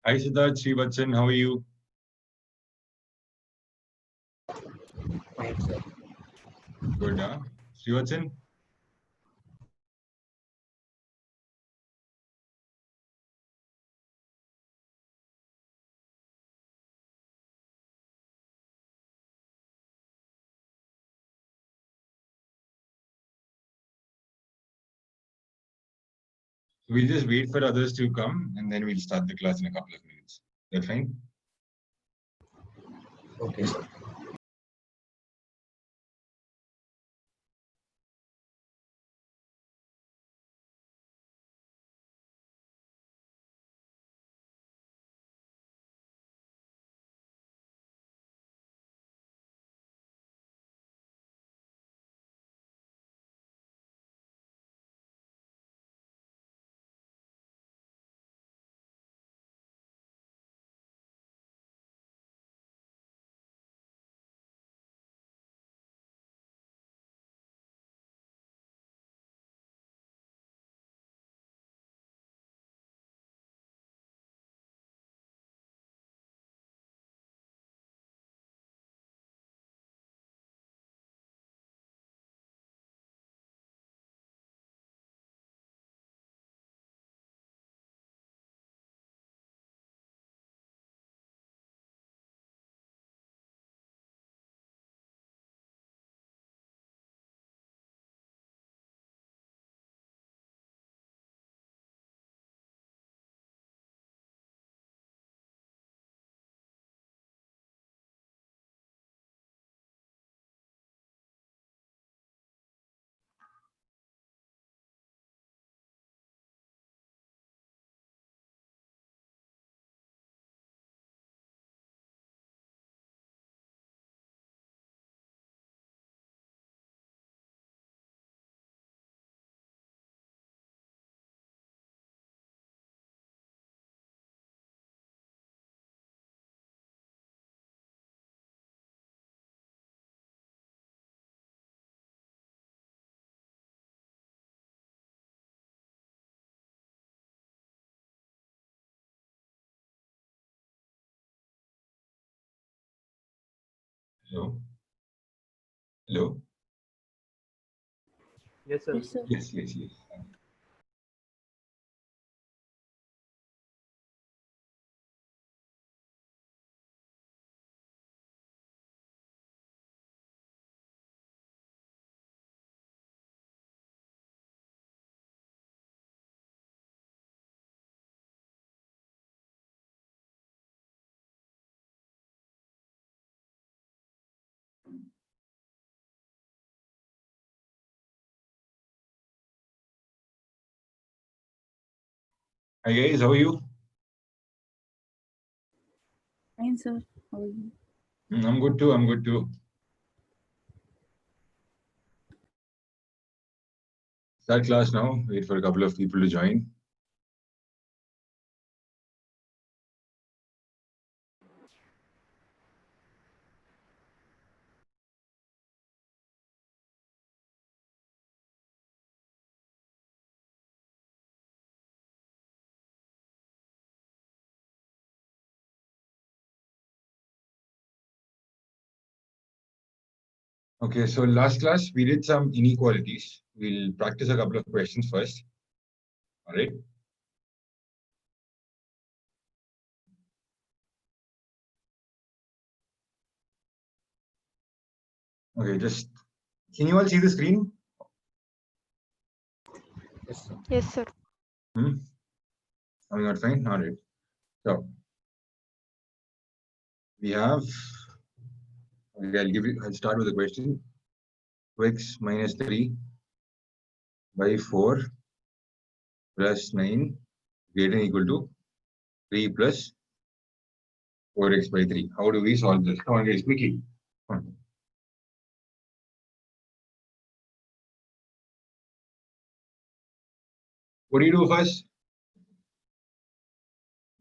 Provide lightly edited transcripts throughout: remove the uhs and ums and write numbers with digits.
Hi Siddharth, Srivachan, how are you? Fine, sir. Good, huh? Srivachan? We'll just wait for others to come and then we'll start the class in a couple of minutes. That fine? Okay, sir. Hello? Hello? Yes, sir. Yes, sir. Yes. Hi guys, how are you? Fine, sir. How are you? I'm good too, I'm good too. Start class now. Wait for a couple of people to join. Okay, so last class we did some inequalities. We'll practice a couple of questions first. All right. Okay, just can you all see the screen? Yes, sir. Yes, sir. Are we not fine? All right. So we have. Okay, I'll start with the question. 2x minus 3 by 4 plus 9 greater than or equal to 3 plus 4x by 3. How do we solve this? Come on, guys, quickly. Come on. What do you do first?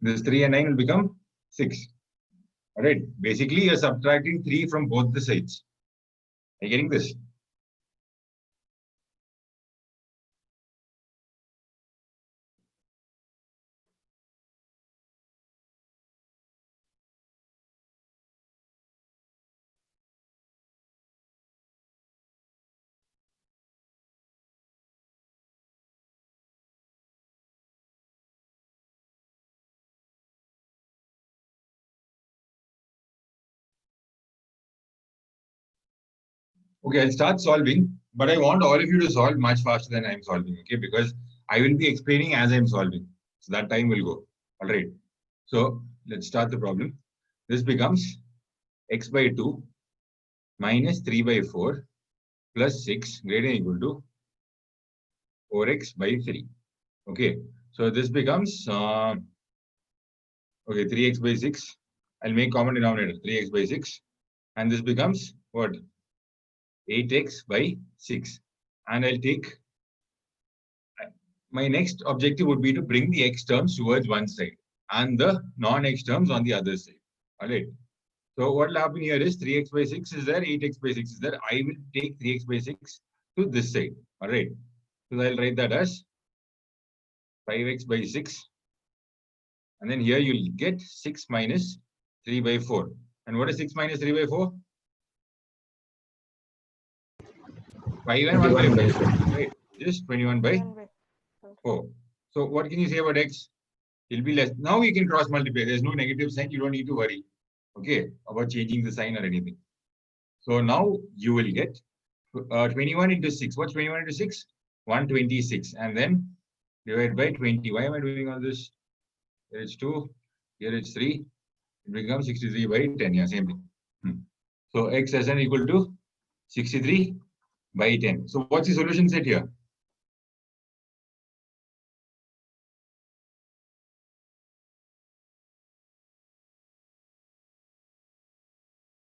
This 3 and 9 will become 6. All right. Basically, you're subtracting 3 from both the sides. Are you getting this? Okay, I'll start solving, but I want all of you to solve much faster than I'm solving, okay? Because I will be explaining as I'm solving. So that time will go. All right. So let's start the problem. This becomes x by 2 minus 3 by 4 plus 6 greater than or equal to 4x by 3. Okay. So this becomes, okay, 3x by 6. I'll make common denominator, 3x by 6. And this becomes what? 8x by 6. And I'll take, my next objective would be to bring the x terms towards one side and the non-x terms on the other side. All right. So what will happen here is 3x by 6 is there, 8x by 6 is there. I will take 3x by 6 to this side. All right. So I'll write that as 5x by 6. And then here you'll get 6 minus 3 by 4. And what is 6 minus 3 by 4? 5 and 1 by 21 by 4. 4. Right. Just 21 by 4. So what can you say about x? It'll be less. Now you can cross multiply. There's no negative sign. You don't need to worry. Okay. About changing the sign or anything. So now you will get 21 into 6. What's 21 into 6? 126. And then divide by 20. Why am I doing all this? Here it's 2. Here it's 3. It becomes 63 by 10. Yeah, same thing. So x as n equal to 63 by 10. So what's the solution set here?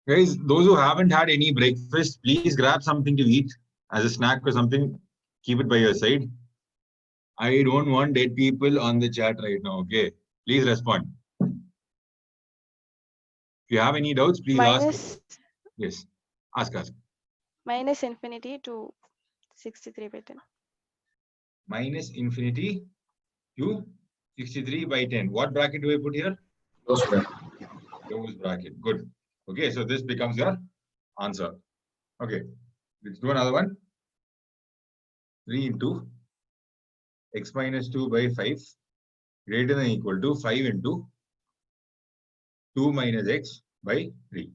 Guys, those who haven't had any breakfast, please grab something to eat as a snack or something. Keep it by your side. I don't want dead people on the chat right now. Okay, please respond. If you have any doubts, please ask. Yes, ask. Minus infinity to 63 by 10. Minus infinity to 63 by 10. What bracket do I put here? Close bracket. Close bracket. Good. Okay, so this becomes your answer. Okay, let's do another one. 3 into x minus 2 by 5 greater than or equal to 5 into 2 minus x by 3.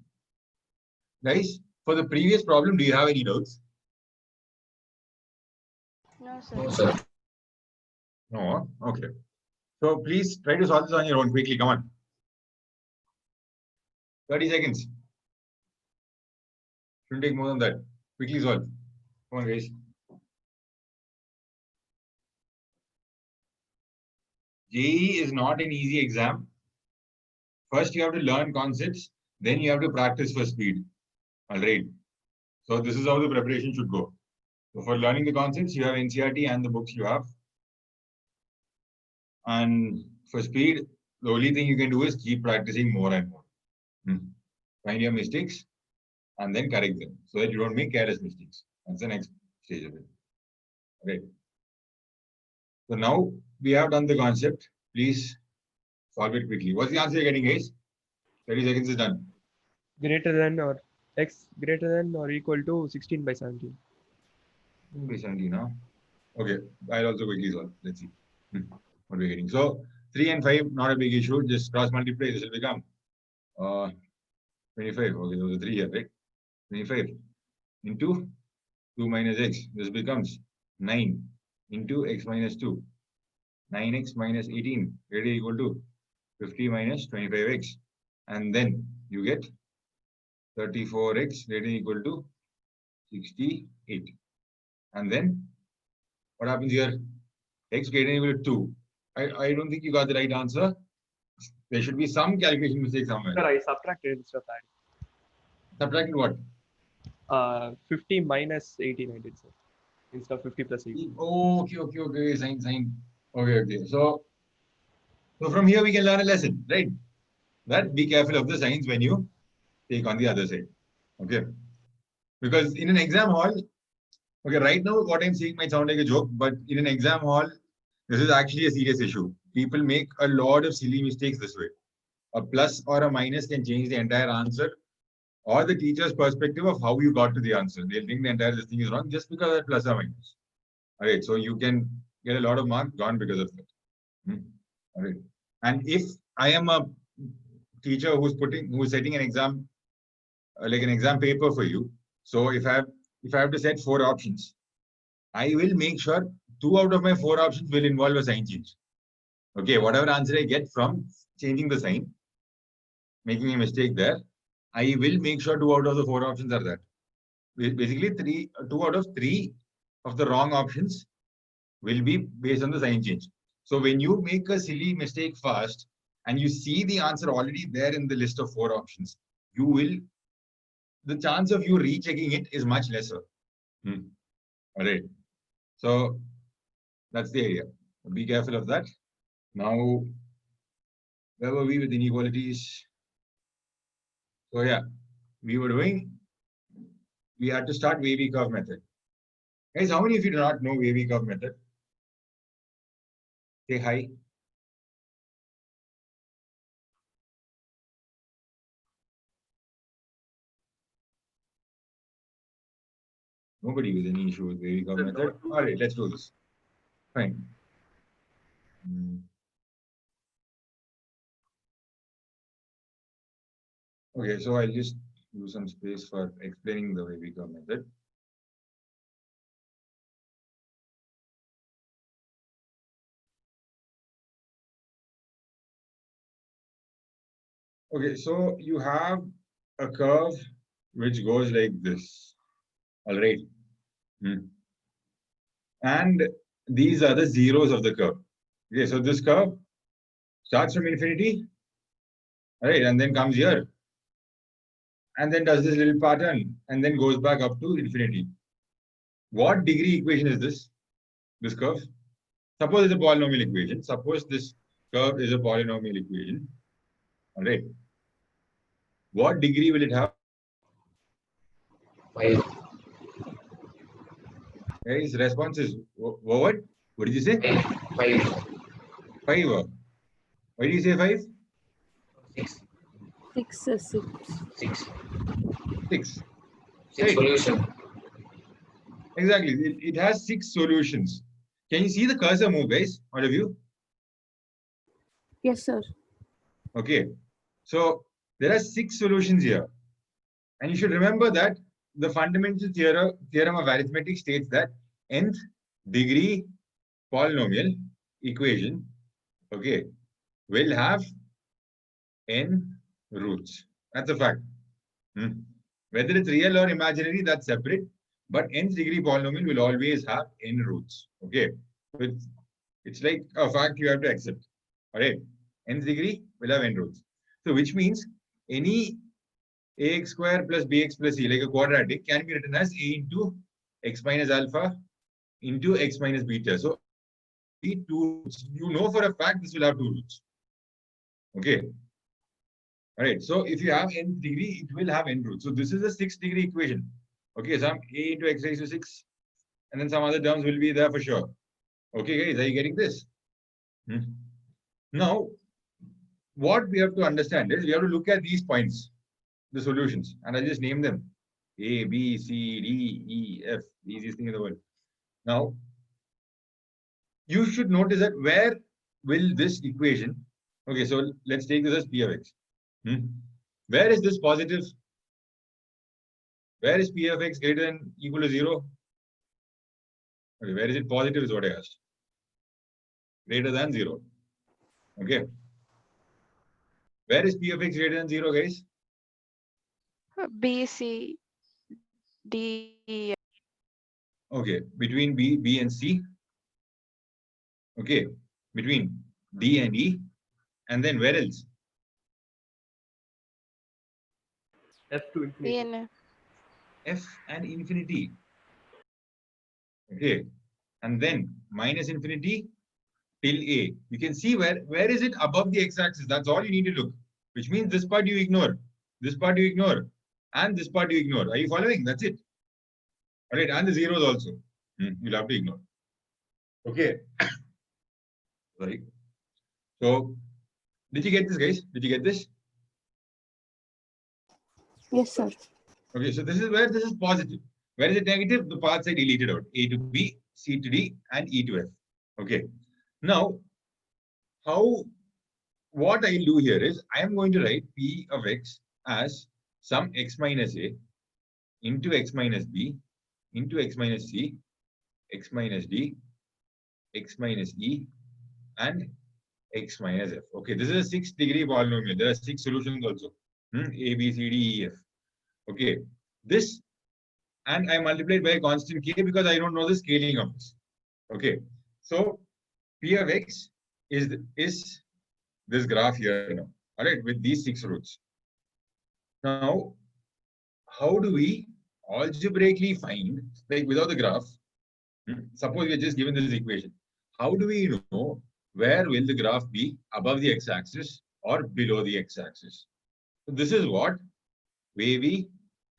Guys, for the previous problem, do you have any doubts? No, sir. No, sir. No. Okay. So please try to solve this on your own quickly. Come on. 30 seconds. Shouldn't take more than that. Quickly solve. Come on, guys. JEE is not an easy exam. First, you have to learn concepts. Then you have to practice for speed. All right. So this is how the preparation should go. So for learning the concepts, you have NCERT and the books you have. And for speed, the only thing you can do is keep practicing more and more. Find your mistakes and then correct them so that you don't make careless mistakes. That's the next stage of it. Okay. So now we have done the concept. Please solve it quickly. What's the answer you're getting, guys? 30 seconds is done. Greater than or x greater than or equal to 16 by 17. By 17 now. Okay, I'll also quickly solve. Let's see what we're getting. So 3 and 5, not a big issue. Just cross multiply. This will become 25. Okay, those are 3 here, right? 25 into 2 minus x. This becomes 9 into x minus 2. 9x minus 18 greater or equal to 50 minus 25x. And then you get 34x greater or equal to 68. And then what happens here? X greater or equal to 2. I don't think you got the right answer. There should be some calculation mistake somewhere. Sir, I subtracted instead of adding. Subtracted what? 50 minus 18 I did, sir. Instead of 50 plus 18. Okay. Sign. Okay. So from here we can learn a lesson, right? That be careful of the signs when you take on the other side. Okay. Because in an exam hall, okay, right now what I'm saying might sound like a joke, but in an exam hall, this is actually a serious issue. People make a lot of silly mistakes this way. A plus or a minus can change the entire answer or the teacher's perspective of how you got to the answer. They'll think the entire thing is wrong just because of plus or minus. All right, so you can get a lot of marks gone because of that. All right, and if I am a teacher who's setting an exam, like an exam paper for you, so if I have if I have to set 4 options, I will make sure 2 out of my 4 options will involve a sign change. Okay, whatever answer I get from changing the sign, making a mistake there, I will make sure 2 out of the 4 options are that. Basically, 2 out of 3 of the wrong options will be based on the sign change. So when you make a silly mistake fast and you see the answer already there in the list of 4 options, the chance of you rechecking it is much lesser. All right. So that's the idea. Be careful of that. Now, where were we with inequalities? So yeah, we had to start wavy curve method. Guys, how many of you do not know wavy curve method? Say hi. Nobody with any issue with wavy curve method. All right, let's do this. Fine. Okay, so I'll just use some space for explaining the wavy curve method. Okay, so you have a curve which goes like this. All right. And these are the zeros of the curve. Okay, so this curve starts from infinity, right, and then comes here, and then does this little pattern, and then goes back up to infinity. What degree equation is this? This curve? Suppose it's a polynomial equation. Suppose this curve is a polynomial equation. All right. What degree will it have? 5. His response is what? What did you say? 5. 5. Why do you say 5? 6. 6. 6. 6. 6 solution. Exactly. It has 6 solutions. Can you see the cursor move, guys? All of you? Yes, sir. Okay. So there are 6 solutions here. And you should remember that the fundamental theorem of arithmetic states that nth degree polynomial equation, okay, will have n roots. That's a fact. Whether it's real or imaginary, that's separate. But nth degree polynomial will always have n roots. Okay. It's like a fact you have to accept. All right. Nth degree will have n roots. So which means any ax square plus bx plus c, like a quadratic, can be written as a into x minus alpha into x minus beta. So you know for a fact this will have 2 roots. Okay. All right. So if you have n degree, it will have n roots. So this is a 6 degree equation. Okay. Some a into x raised to 6, and then some other terms will be there for sure. Okay, guys, are you getting this? Now, what we have to understand is we have to look at these points, the solutions, and I'll just name them A, B, C, D, E, F, the easiest thing in the world. Now, you should notice that where will this equation, okay, so let's take this as P of x. Where is this positive? Where is P of x greater than equal to 0? Okay, where is it positive is what I asked. Greater than 0. Okay. Where is P of x greater than 0, guys? B, C, D, E. Okay, between B and C. Okay, between D and E. And then where else? F to infinity. E and F. F and infinity. Okay, and then minus infinity till A. You can see where is it above the x-axis. That's all you need to look. Which means this part you ignore. This part you ignore. And this part you ignore. Are you following? That's it. All right, and the zeros also. You'll have to ignore. Okay. Sorry. So, did you get this, guys? Did you get this? Yes, sir. Okay, so this is where this is positive. Where is it negative? The parts are deleted out. A to B, C to D, and E to F. Okay. Now, what I'll do here is I am going to write P of x as some x minus A into x minus B into x minus c, x minus d, x minus e, and x minus f. Okay, this is a 6-degree polynomial. There are 6 solutions also. A, B, C, D, E, F. Okay, this, and I multiplied by a constant k because I don't know the scaling of this. Okay, so P of x is this graph here now. All right, with these 6 roots. Now, how do we algebraically find, like without the graph, suppose we are just given this equation. How do we know where will the graph be above the x-axis or below the x-axis? So this is what wavy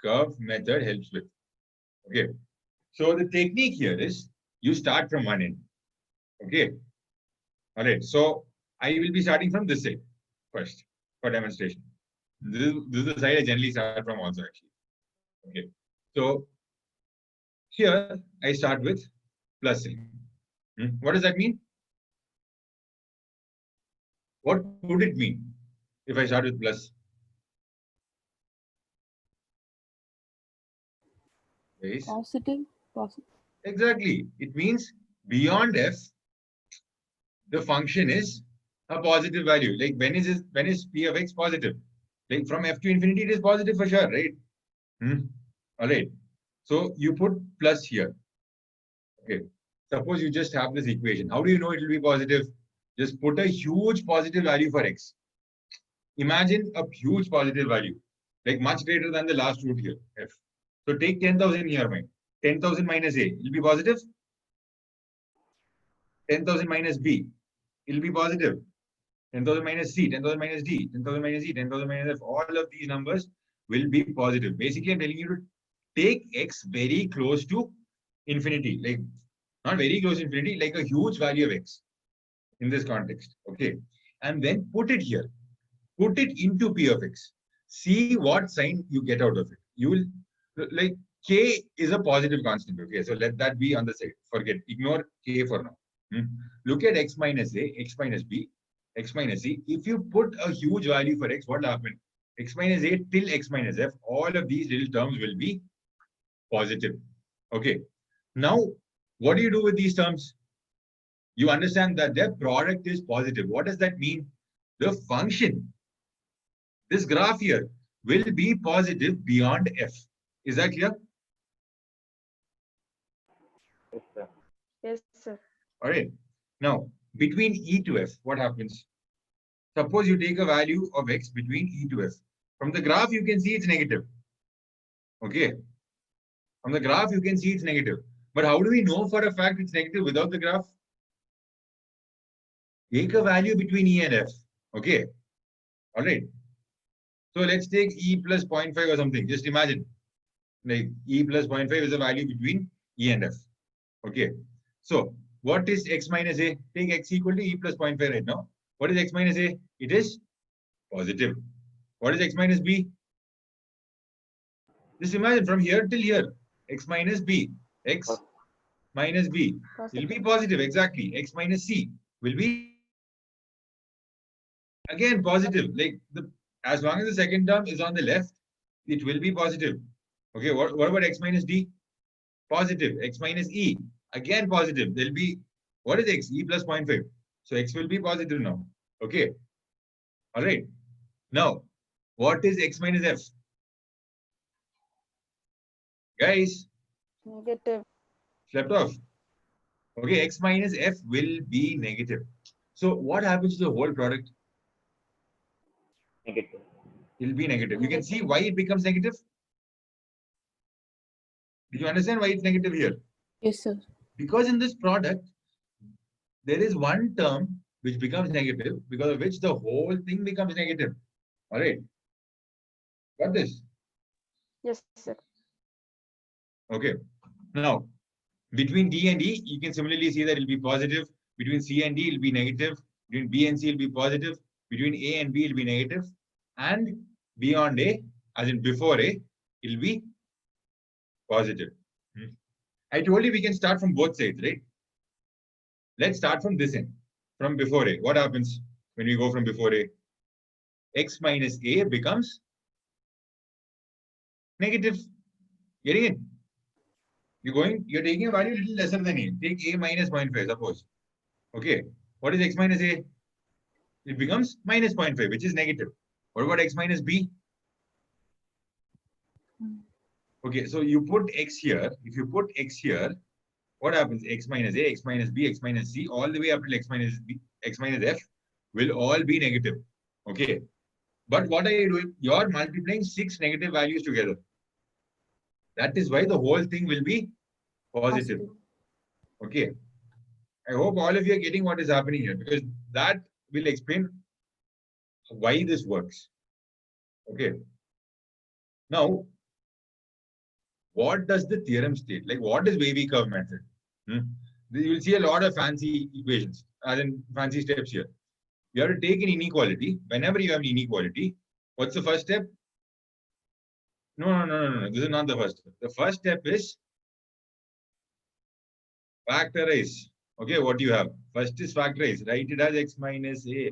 curve method helps with. Okay. So the technique here is you start from one end. Okay. All right. So I will be starting from this side first for demonstration. This is the side I generally start from also actually. Okay. So here I start with plus sign. What does that mean? What would it mean if I start with plus? Yes. Positive. Positive. Exactly. It means beyond f, the function is a positive value. Like when is p of x positive? Like from f to infinity, it is positive for sure, right? All right. So you put plus here. Okay. Suppose you just have this equation. How do you know it will be positive? Just put a huge positive value for x. Imagine a huge positive value, like much greater than the last root here, f. So take 10,000 in your mind. 10,000 minus a, it will be positive. 10,000 minus b, it will be positive. 10,000 minus c, 10,000 minus d, 10,000 minus e, 10,000 minus f. All of these numbers will be positive. Basically, I'm telling you to take x very close to infinity. Like, not very close to infinity, like a huge value of x in this context. Okay. And then put it here. Put it into p of x. See what sign you get out of it. You will, like, k is a positive constant. Okay. So let that be on the side. Forget, ignore k for now. Look at x minus a, x minus b, x minus c. If you put a huge value for x, what will happen? X minus a till x minus f, all of these little terms will be positive. Okay. Now, what do you do with these terms? You understand that their product is positive. What does that mean? The function, this graph here, will be positive beyond f. Is that clear? Yes, sir. All right. Now, between e to f, what happens? Suppose you take a value of x between e to f. From the graph, you can see it's negative. Okay. From the graph, you can see it's negative. But how do we know for a fact it's negative without the graph? Take a value between e and f. Okay. All right. So let's take e plus 0.5 or something. Just imagine. Like e plus 0.5 is a value between e and f. Okay. So what is x minus a? Take x equal to e plus 0.5 right now. What is x minus a? It is positive. What is x minus b? Just imagine from here till here. X minus b. X minus b will be positive. Exactly. X minus c will be again positive. Like as long as the second term is on the left, it will be positive. Okay. What about x minus d? Positive. X minus e, again positive. There'll be, what is x? E plus 0.5. So x will be positive now. Okay. All right. Now, what is x minus f? Guys, Negative. slept off. Okay, x minus f will be negative. So what happens to the whole product? Negative. It will be negative. You can see why it becomes negative. Did you understand why it's negative here? Yes, sir. Because in this product, there is one term which becomes negative, because of which the whole thing becomes negative. All right. Got this? Yes, sir. Okay. Now, between D and E, you can similarly see that it will be positive. Between C and D, it will be negative. Between B and C, it will be positive. Between A and B, it will be negative. And beyond A, as in before A, it will be positive. I told you we can start from both sides, right? Let's start from this end, from before A. What happens when we go from before A? X minus A becomes negative. Getting it? You're taking a value little lesser than a. Take a minus 0.5, suppose. Okay. What is x minus a? It becomes minus 0.5, which is negative. What about x minus b? Okay, so you put x here. If you put x here, what happens? X minus a, x minus b, x minus c, all the way up to x minus b, x minus f will all be negative. Okay. But what are you doing? You're multiplying 6 negative values together. That is why the whole thing will be positive. Okay. I hope all of you are getting what is happening here, because that will explain why this works. Okay. Now, what does the theorem state? Like, what is wavy curve method? You will see a lot of fancy equations, as in fancy steps here. You have to take an inequality. Whenever you have an inequality, what's the first step? No. This is not the first step. The first step is factorize. Okay, what do you have? First is factorize. Write it as x minus a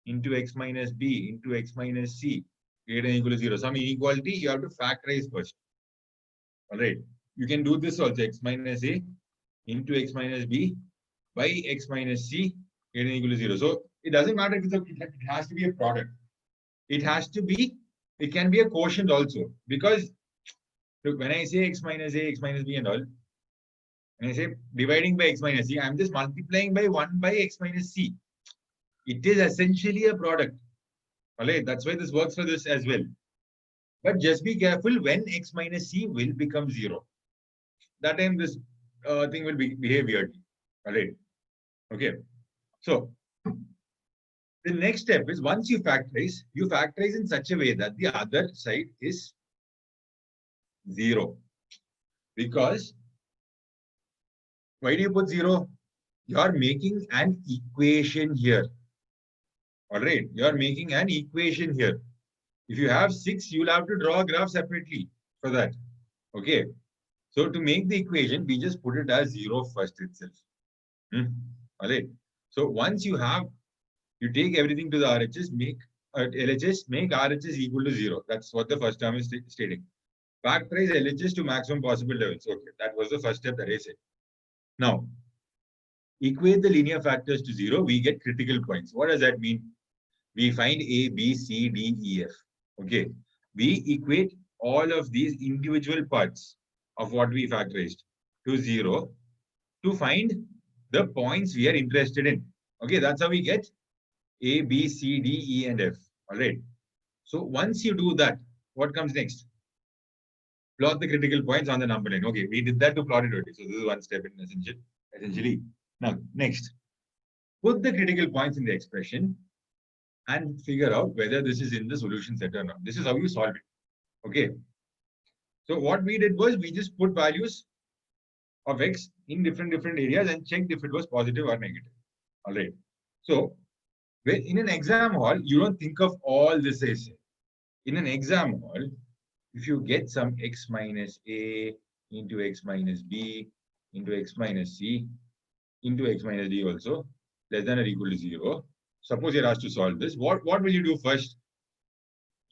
into x minus b into x minus c greater than or equal to 0. Some inequality, you have to factorize first. All right. You can do this also. X minus a into x minus b by x minus c greater than or equal to 0. So it doesn't matter if it has to be a product. It can be a quotient also. Because look, when I say x minus a, x minus b and all, when I say dividing by x minus c, I'm just multiplying by 1 by x minus c. It is essentially a product. All right, that's why this works for this as well. But just be careful when x minus c will become 0. That time this thing will behave weirdly. All right. Okay. So the next step is, once you factorize in such a way that the other side is 0. Because why do you put 0? You are making an equation here. All right. You are making an equation here. If you have 6, you will have to draw a graph separately for that. Okay. So to make the equation, we just put it as 0 first itself. All right. So once you take everything to the RHS, make LHS, make RHS equal to 0. That's what the first term is stating. Factorize LHS to maximum possible levels. Okay. That was the first step that I said. Now, equate the linear factors to 0. We get critical points. What does that mean? We find A, B, C, D, E, F. Okay. We equate all of these individual parts of what we factorized to 0 to find the points we are interested in. Okay. That's how we get A, B, C, D, E, and F. All right. So once you do that, what comes next? Plot the critical points on the number line. Okay. We did that to plot it already. So this is one step in essentially. Now, next, put the critical points in the expression and figure out whether this is in the solution set or not. This is how you solve it. Okay. So what we did was we just put values of x in different areas and checked if it was positive or negative. All right. So in an exam hall, you don't think of all this as in an exam hall. If you get some x minus a into x minus b into x minus c into x minus d also less than or equal to 0. Suppose you're asked to solve this. What will you do first?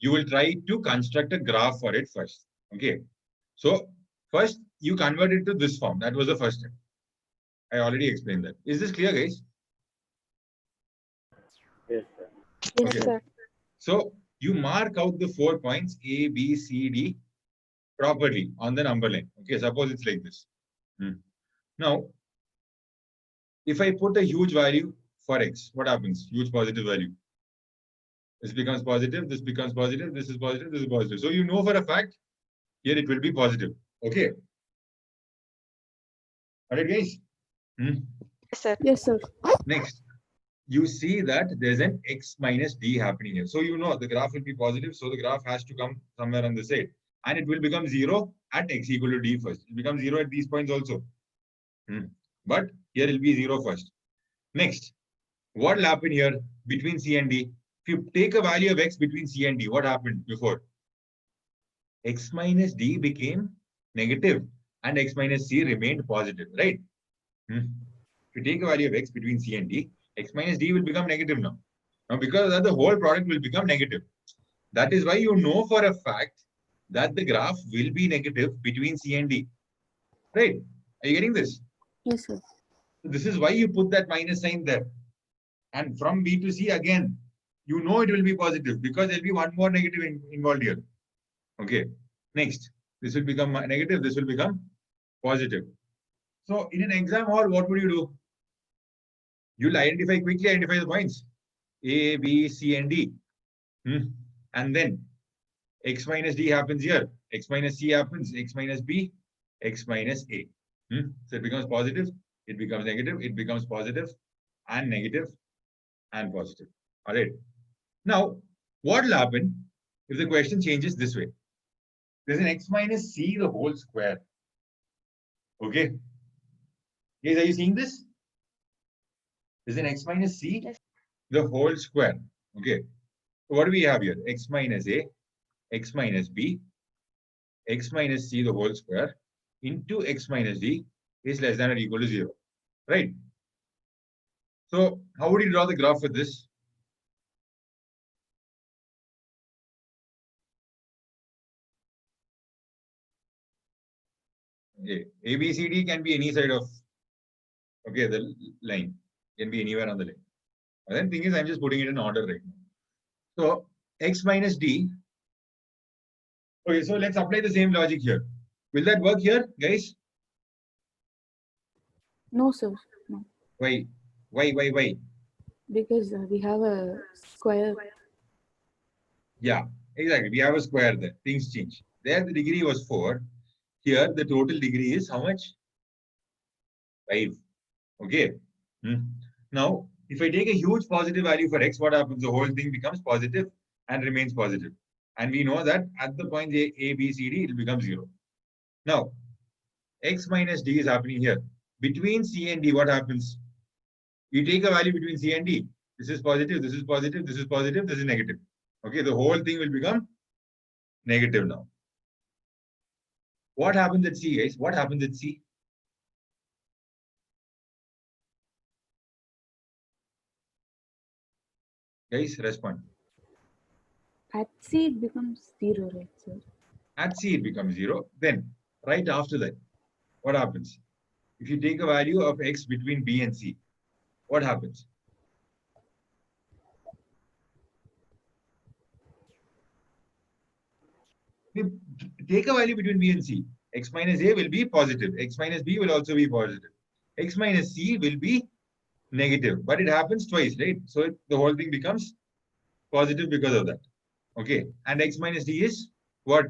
You will try to construct a graph for it first. Okay. So first you convert it to this form. That was the first step. I already explained that. Is this clear, guys? Yes, sir. Yes, Okay. sir. So you mark out the 4 points A, B, C, D properly on the number line. Okay. Suppose it's like this. Now, if I put a huge value for x, what happens? Huge positive value. This becomes positive, this becomes positive, this is positive, this is positive. So you know for a fact, here it will be positive. Okay. All right, guys. Yes, sir. Yes, sir. Next, you see that there's an x minus d happening here. So you know the graph will be positive. So the graph has to come somewhere on the side. And it will become 0 at x equal to d first. It becomes 0 at these points also. But here it will be 0 first. Next, what will happen here between C and D? If you take a value of x between C and D, what happened before? X minus d became negative and x minus c remained positive, right? If you take a value of x between C and D, x minus d will become negative now. Now, because of that, the whole product will become negative. That is why you know for a fact that the graph will be negative between C and D. Right? Are you getting this? Yes, sir. So this is why you put that minus sign there. And from B to C again, you know it will be positive because there will be one more negative involved here. Okay. Next, this will become negative. This will become positive. So in an exam hall, what would you do? You'll quickly identify the points. A, B, C, and D. And then x minus D happens here. X minus C happens. X minus B. X minus A. So it becomes positive. It becomes negative. It becomes positive and negative and positive. All right. Now, what will happen if the question changes this way? There's an x minus c the whole square. Okay. Guys, are you seeing this? There's an x minus c Yes. the whole square. Okay. So what do we have here? X minus a, x minus b, x minus c the whole square into x minus d is less than or equal to 0. Right? So how would you draw the graph for this? Okay. A, B, C, D can be any side of the line. Can be anywhere on the line. And then thing is, I'm just putting it in order right now. So x minus d. Okay, so let's apply the same logic here. Will that work here, guys? No, sir. No. Why? Because we have a square. Yeah, exactly. We have a square there. Things change. There the degree was 4. Here the total degree is how much? 5. Okay. Now, if I take a huge positive value for x, what happens? The whole thing becomes positive and remains positive. And we know that at the point A, B, C, D, it will become 0. Now, x minus d is happening here. Between C and D, what happens? You take a value between C and D. This is positive, this is positive, this is positive, this is negative. Okay, the whole thing will become negative now. What happens at C, guys? What happens at C? Guys, respond. At C, it becomes 0, right, sir? At C, it becomes 0. Then, right after that, what happens? If you take a value of x between B and C, what happens? Take a value between B and C. X minus A will be positive. X minus B will also be positive. X minus C will be negative. But it happens twice, right? So the whole thing becomes positive because of that. Okay. And X minus D is what?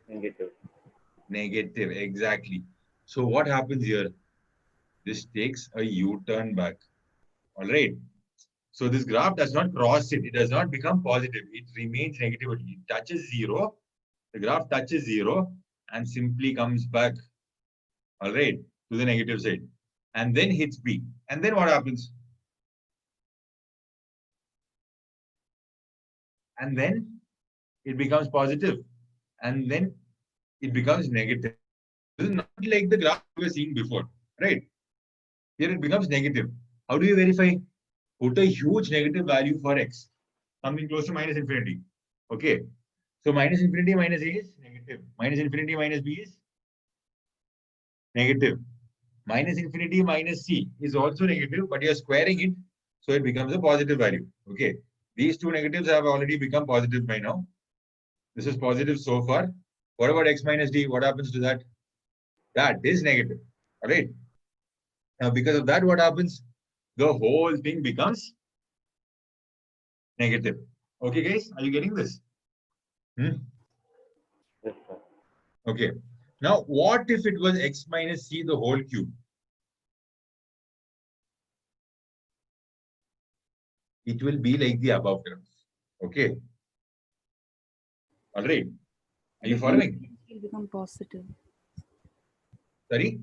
Negative. Negative, exactly. So what happens here? This takes a U-turn back. All right. So this graph does not cross it. It does not become positive. It remains negative. It touches 0. The graph touches 0 and simply comes back, all right, to the negative side. And then hits B. And then what happens? And then it becomes positive. And then it becomes negative. This is not like the graph we were seeing before, right? Here it becomes negative. How do you verify? Put a huge negative value for x, something close to minus infinity. Okay. So minus infinity minus a is negative. Minus infinity minus b is negative. Minus infinity minus c is also negative, but you are squaring it, so it becomes a positive value. Okay. These two negatives have already become positive by now. This is positive so far. What about x minus d? What happens to that? That is negative. All right. Now, because of that, what happens? The whole thing becomes negative. Okay, guys, are you getting this? Yes, sir. Okay. Now, what if it was x minus c the whole cube? It will be like the above graph. Okay. All right. Are you following? It will become positive. Sorry?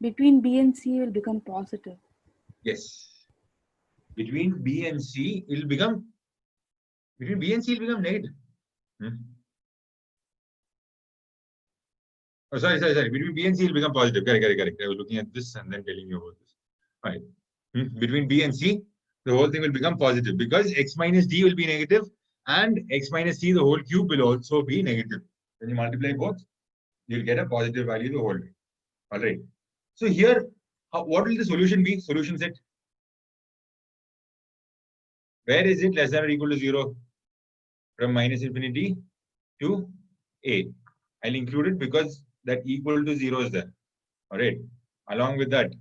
Between B and C, it will become positive. Yes. Between B and C, it will become negative. Oh, sorry. Between B and C, it will become positive. Correct. I was looking at this and then telling you about this. All right. Between B and C, the whole thing will become positive because x minus d will be negative and x minus c, the whole cube, will also be negative. When you multiply both, you'll get a positive value the whole way. All right. So here, what will the solution be? Solution set. Where is it less than or equal to 0? From minus infinity to a. I'll include it because that equal to 0 is there. All right. Along with that,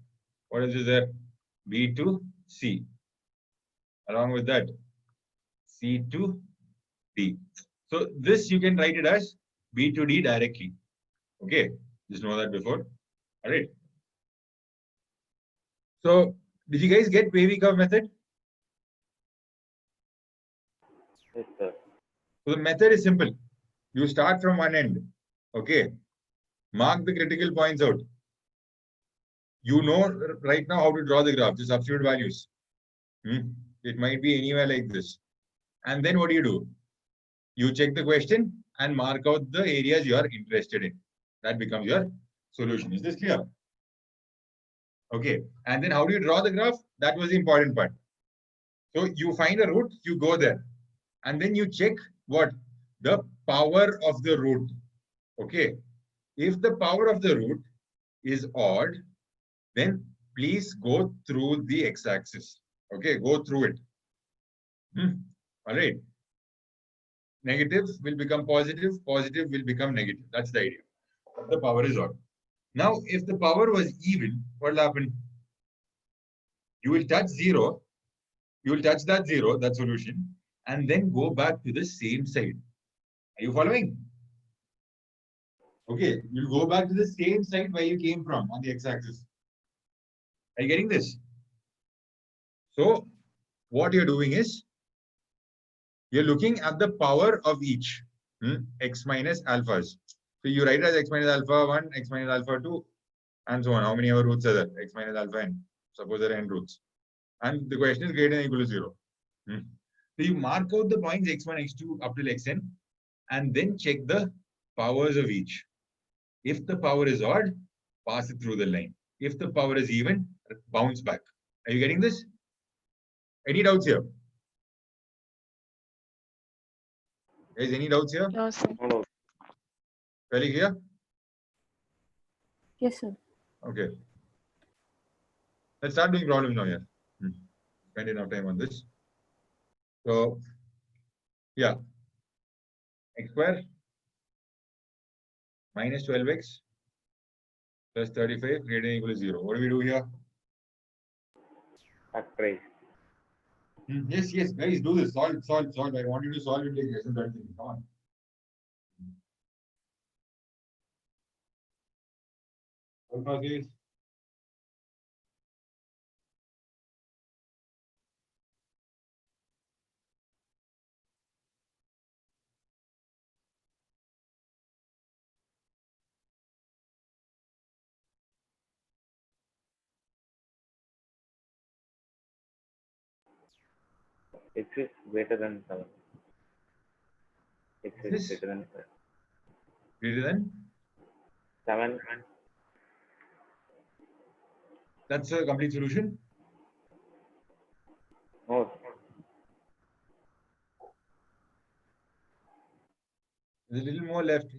what is there? B to C. Along with that, C to D. So this you can write it as B to D directly. Okay. Just know that before. All right. So did you guys get wavy curve method? Yes, sir. So the method is simple. You start from one end. Okay. Mark the critical points out. You know right now how to draw the graph, just substitute values. It might be anywhere like this. And then what do? You check the question and mark out the areas you are interested in. That becomes your solution. Is this clear? Okay. And then how do you draw the graph? That was the important part. So you find a root, you go there. And then you check what? The power of the root. Okay. If the power of the root is odd, then please go through the x-axis. Okay, go through it. All right. Negative will become positive, positive will become negative. That's the idea. The power is odd. Now, if the power was even, what will happen? You will touch 0. You will touch that 0, that solution, and then go back to the same side. Are you following? Okay, you'll go back to the same side where you came from on the x-axis. Are you getting this? So, what you're doing is, you're looking at the power of each, x minus alphas. So, you write it as x minus alpha 1, x minus alpha 2, and so on. How many ever roots are there? X minus alpha n. Suppose there are n roots. And the question is greater than or equal to 0. So, you mark out the points x1, x2 up till xn, and then check the powers of each. If the power is odd, pass it through the line. If the power is even, bounce back. Are you getting this? Any doubts here? Guys, any doubts here? No, sir. No. Fairly clear? Yes, sir. Okay. Let's start doing problems now here. Spend enough time on this. So, yeah. X square minus 12x plus 35 greater than or equal to 0. What do we do here? Factorize. Yes, yes, guys, do this. Solve. I want you to solve it like lesson 13. Come on. Alpha, guys. X is greater than 7. X is This- greater than 7. Greater than? 7. That's a complete solution. No. There's a little more left.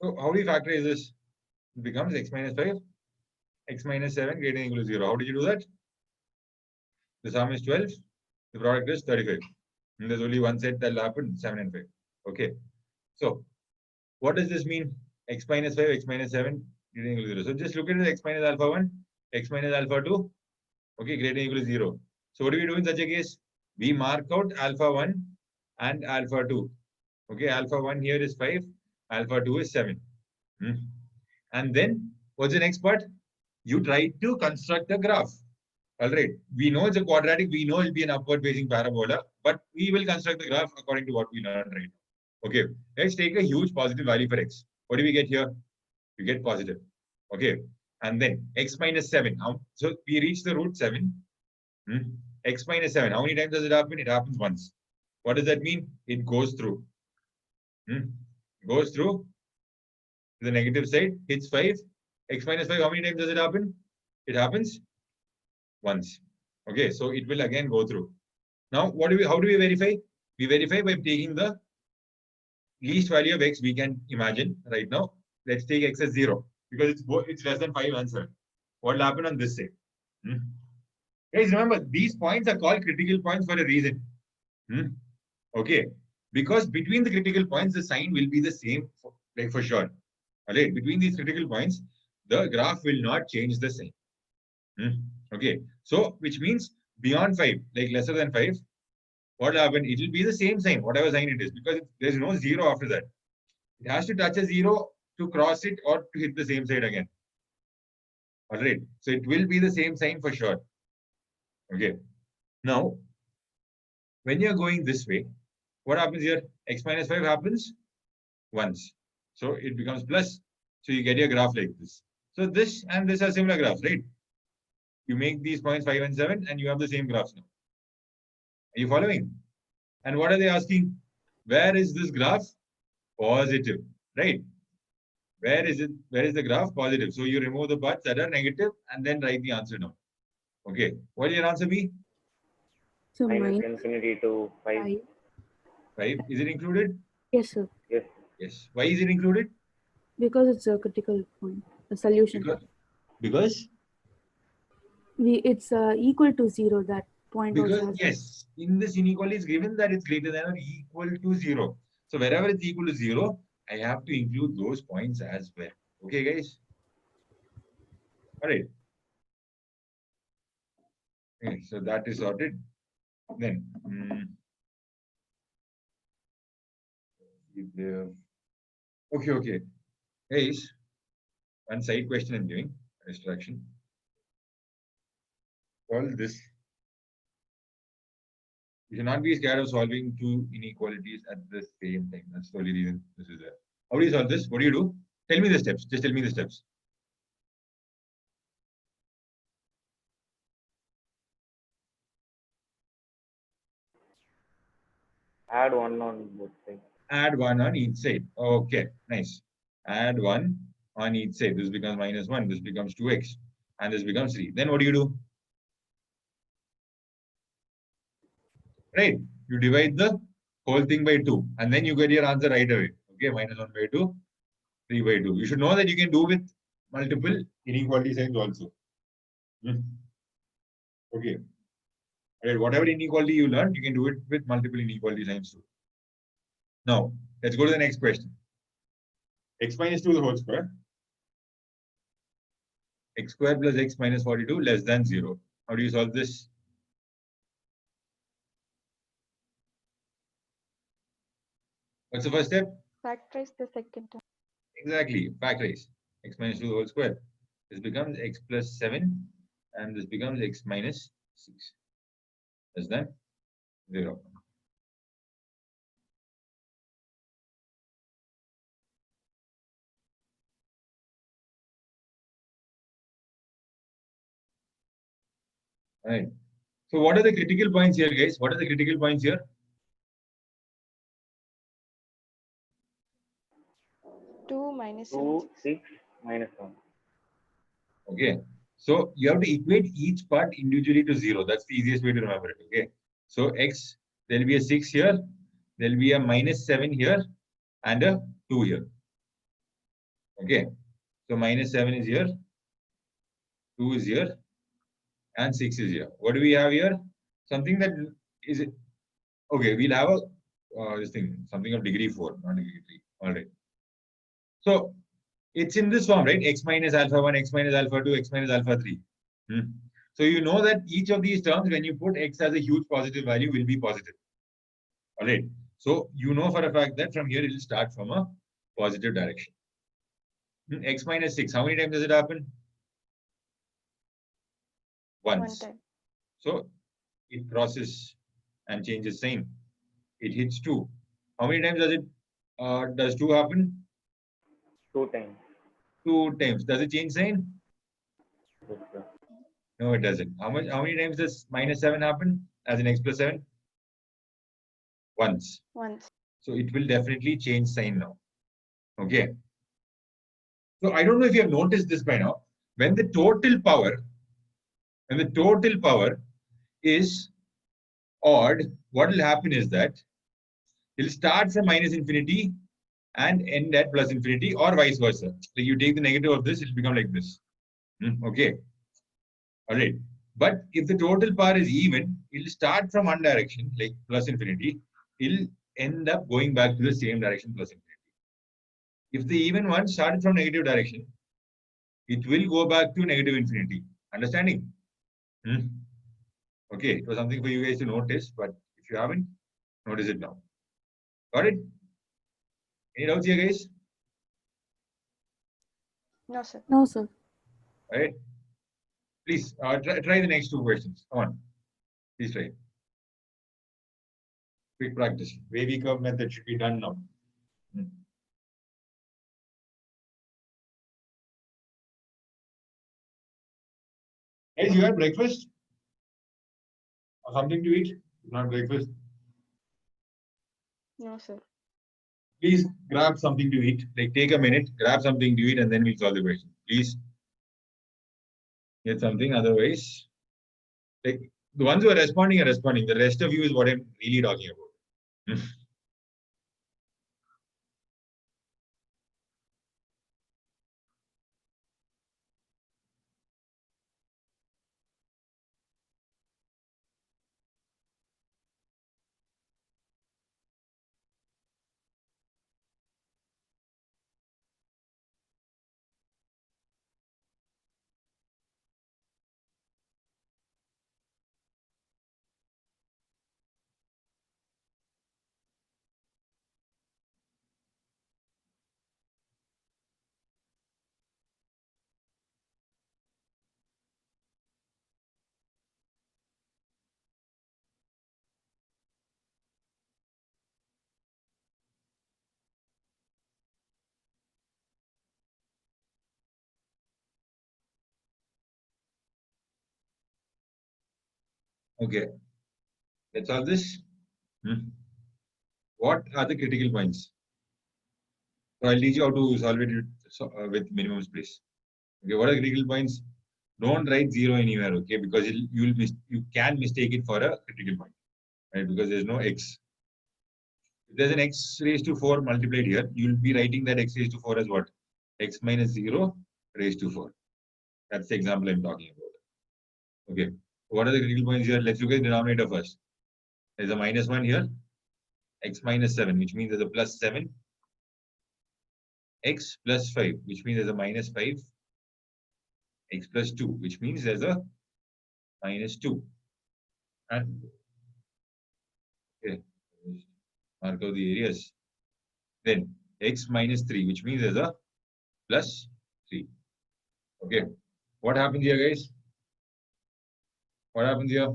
So how do you factorize this? It becomes x minus 5, x minus 7 greater than or equal to 0. How did you do that? The sum is 12. The product is 35. And there's only one set that will happen, 7 and 5. Okay. So what does this mean? X minus 5, x minus 7 greater than or equal to 0. So just look at it, x minus alpha 1, x minus alpha 2. Okay, greater than or equal to 0. So what do we do in such a case? We mark out alpha 1 and alpha 2. Okay, alpha 1 here is 5, alpha 2 is 7. And then what's the next part? You try to construct a graph. All right, we know it's a quadratic, we know it'll be an upward facing parabola, but we will construct the graph according to what we learned right now. Okay, let's take a huge positive value for x. What do we get here? You get positive. Okay, and then x minus 7. So we reach the root 7. X minus 7. How many times does it happen? It happens once. What does that mean? It goes through. Goes through the negative side, hits 5. X minus 5, how many times does it happen? It happens once. Okay, so it will again go through. Now, how do we verify? We verify by taking the least value of x we can imagine right now. Let's take x as 0 because it's less than 5 and 7. What will happen on this side? Guys, remember these points are called critical points for a reason. Okay, because between the critical points the sign will be the same for sure. All right, between these critical points the graph will not change the sign. Okay, so which means beyond 5, like lesser than 5, what will happen? It will be the same sign, whatever sign it is, because there's no 0 after that. It has to touch a 0 to cross it or to hit the same side again. All right, so it will be the same sign for sure. Okay, now when you're going this way, what happens here? X minus 5 happens once, so it becomes plus. So you get your graph like this. So this and this are similar graphs, right? You make these points 5 and 7 and you have the same graphs now. Are you following? And what are they asking? Where is this graph? Positive, right? Where is it? Where is the graph? Positive. So you remove the parts that are negative and then write the answer down. Okay. What will your answer be? So minus minus infinity to 5. 5. 5. Is it included? Yes, sir. Yes. Yes. Why is it included? Because it's a critical point. The solution. Because It's equal to 0. That point because also has yes, in this inequality is given that it's greater than or equal to 0. So wherever it's equal to 0, I have to include those points as well. Okay, guys. All right. Okay, so that is sorted. Then okay. Guys, one side question I'm giving, distraction. Solve this. You should not be scared of solving two inequalities at the same time. That's the only reason this is there. How do you solve this? What do you do? Tell me the steps. Just tell me the steps. Add 1 on both sides. Add 1 on each side. Okay, nice. Add 1 on each side. This becomes minus 1. This becomes 2x. And this becomes 3. Then what do you do? Right. You divide the whole thing by 2. And then you get your answer right away. Okay, minus 1 by 2, 3 by 2. You should know that you can do with multiple inequality signs also. Okay. Right. Whatever inequality you learn, you can do it with multiple inequality signs too. Now, let's go to the next question. X minus 2 the whole square. X square plus x minus 42 less than 0. How do you solve this? What's the first step? Factorize the second term. Exactly, factorize. X minus 2 the whole square. This becomes x plus 7 and this becomes x minus 6 less than 0. Right. So what are the critical points here, guys? What are the critical points here? 2 minus 2, 6, minus 1. Okay. So you have to equate each part individually to 0. That's the easiest way to remember it. Okay. So x, there will be a 6 here, there will be a minus 7 here, and a 2 here. Okay. So minus 7 is here, 2 is here, and 6 is here. What do we have here? Something that is it? Okay, we'll have a this thing, something of degree 4, not degree 3. All right. So it's in this form, right? X minus alpha 1, x minus alpha 2, x minus alpha 3. So you know that each of these terms, when you put x as a huge positive value, will be positive. All right. So you know for a fact that from here it will start from a positive direction. X minus 6, how many times does it happen? Once. 1 time. So it crosses and changes sign. It hits 2. How many times does 2 happen? 2 times. 2 times. Does it change sign? Yes, sir. No, it doesn't. How many times does minus 7 happen as an x plus 7? Once. Once. So it will definitely change sign now. Okay. So I don't know if you have noticed this by now. When the total power is odd, what will happen is that it will start from minus infinity and end at plus infinity, or vice versa. Like you take the negative of this, it will become like this. Okay. All right. But if the total power is even, it'll start from one direction, like plus infinity. It'll end up going back to the same direction, plus infinity. If the even one started from negative direction, it will go back to negative infinity. Understanding? Okay, it was something for you guys to notice, but if you haven't, notice it now. Got it? Any doubts here, guys? No, sir. No, sir. All right. Please try the next two questions. Come on. Please try. Quick practice. Wavy curve method should be done now. Guys, you had breakfast? Or something to eat? Not breakfast. No, sir. Please grab something to eat. Like take a minute, grab something to eat, and then we'll solve the question. Please get something. Otherwise, like the ones who are responding are responding. The rest of you is what I'm really talking about. Okay, let's solve this. What are the critical points? So I'll teach you how to solve it with minimum space. Okay, what are the critical points? Don't write 0 anywhere, okay? Because you can mistake it for a critical point, right? Because there's no x. If there's an x raised to 4 multiplied here, you'll be writing that x raised to 4 as what? X minus 0 raised to 4. That's the example I'm talking about. Okay. What are the critical points here? Let's look at the denominator first. There's a minus 1 here. X minus 7, which means there's a plus 7. X plus 5, which means there's a minus 5. X plus 2, which means there's a minus 2. And okay, mark out the areas. Then x minus 3, which means there's a plus 3. Okay. What happens here, guys? What happens here?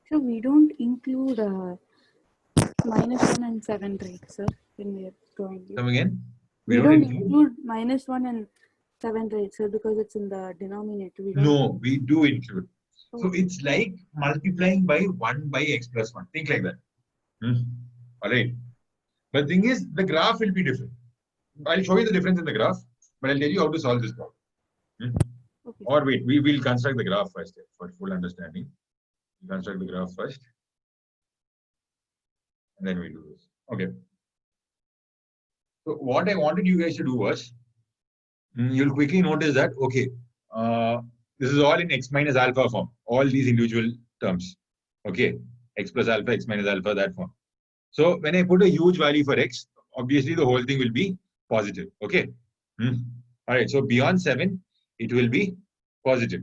So we don't include -1 and 7, right, sir? When we are drawing it. Come again? We don't include -1 and 7, right, sir? Because it's in the denominator. We don't. No, we do include. So Okay. it's like multiplying by 1 by x plus 1. Think like that. All right. But the thing is, the graph will be different. I'll show you the difference in the graph, but I'll tell you how to solve this problem. Okay. Or wait, we will construct the graph first for full understanding. We'll construct the graph first. And then we do this. Okay. So what I wanted you guys to do was, you'll quickly notice that, okay, this is all in x minus alpha form, all these individual terms. Okay, x plus alpha, x minus alpha, that form. So when I put a huge value for x, obviously the whole thing will be positive. Okay. All right. So beyond 7, it will be positive.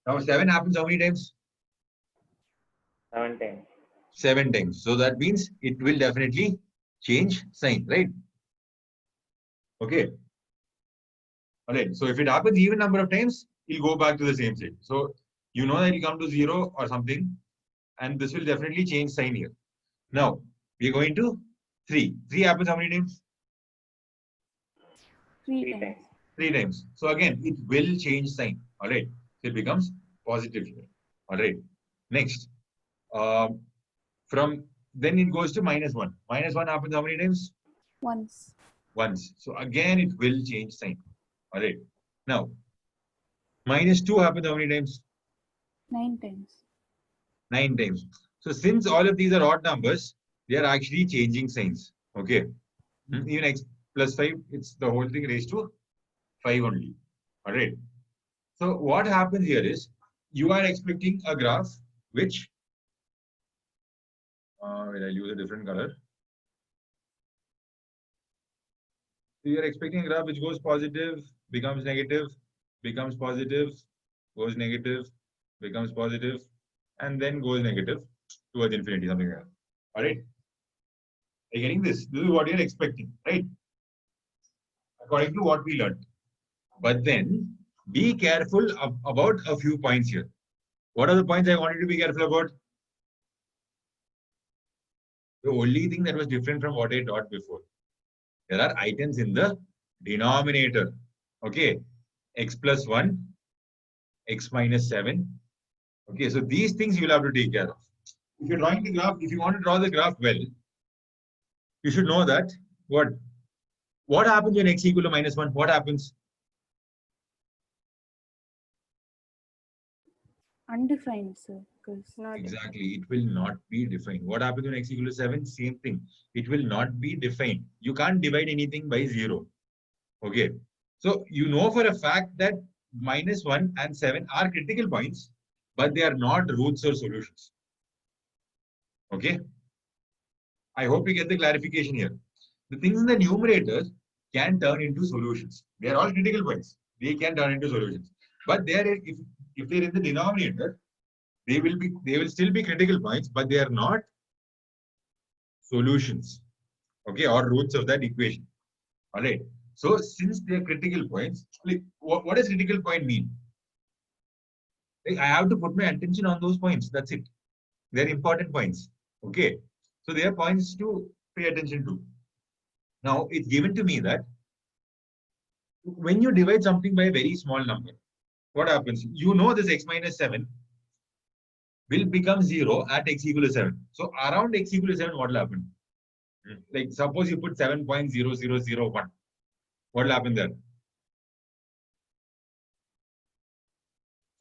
Now 7 happens how many times? 7 times. 7 times. So that means it will definitely change sign, right? Okay. All right. So if it happens even number of times, it'll go back to the same state. So you know that it'll come to 0 or something, and this will definitely change sign here. Now we're going to 3. 3 happens how many times? 3 3 times. times. 3 times. So again, it will change sign. All right. So it becomes positive here. All right. Next. From then it goes to -1. -1 happens how many times? Once. Once. So again, it will change sign. All right. Now, -2 happens how many times? 9 times. 9 times. So since all of these are odd numbers, they are actually changing signs. Okay. Even x plus 5, it's the whole thing raised to 5 only. All right. So what happens here is you are expecting a graph which, will I use a different color? So you are expecting a graph which goes positive, becomes negative, becomes positive, goes negative, becomes positive, and then goes negative towards infinity, something like that. All right. Are you getting this? This is what you're expecting, right? According to what we learned. But then be careful about a few points here. What are the points I wanted to be careful about? The only thing that was different from what I taught before. There are items in the denominator. Okay. X plus 1, x minus 7. Okay. So these things you will have to take care of. If you're drawing the graph, if you want to draw the graph well, you should know that what happens when x equal to minus 1? What happens? Undefined, sir. Because Exactly. It will not be defined. What happens when x equal to 7? Same thing. It will not be defined. You can't divide anything by 0. Okay. So you know for a fact that minus 1 and 7 are critical points, but they are not roots or solutions. Okay. I hope you get the clarification here. The things in the numerator can turn into solutions. They are all critical points. They can turn into solutions. But if they're in the denominator, they will still be critical points, but they are not solutions. Okay, or roots of that equation. All right. So since they are critical points, like, what does critical point mean? Like, I have to put my attention on those points. That's it. They're important points. Okay. So they are points to pay attention to. Now it's given to me that when you divide something by a very small number, what happens? You know this x minus 7 will become 0 at x equal to 7. So around x equal to 7, what will happen? Like suppose you put 7.0001. What will happen there?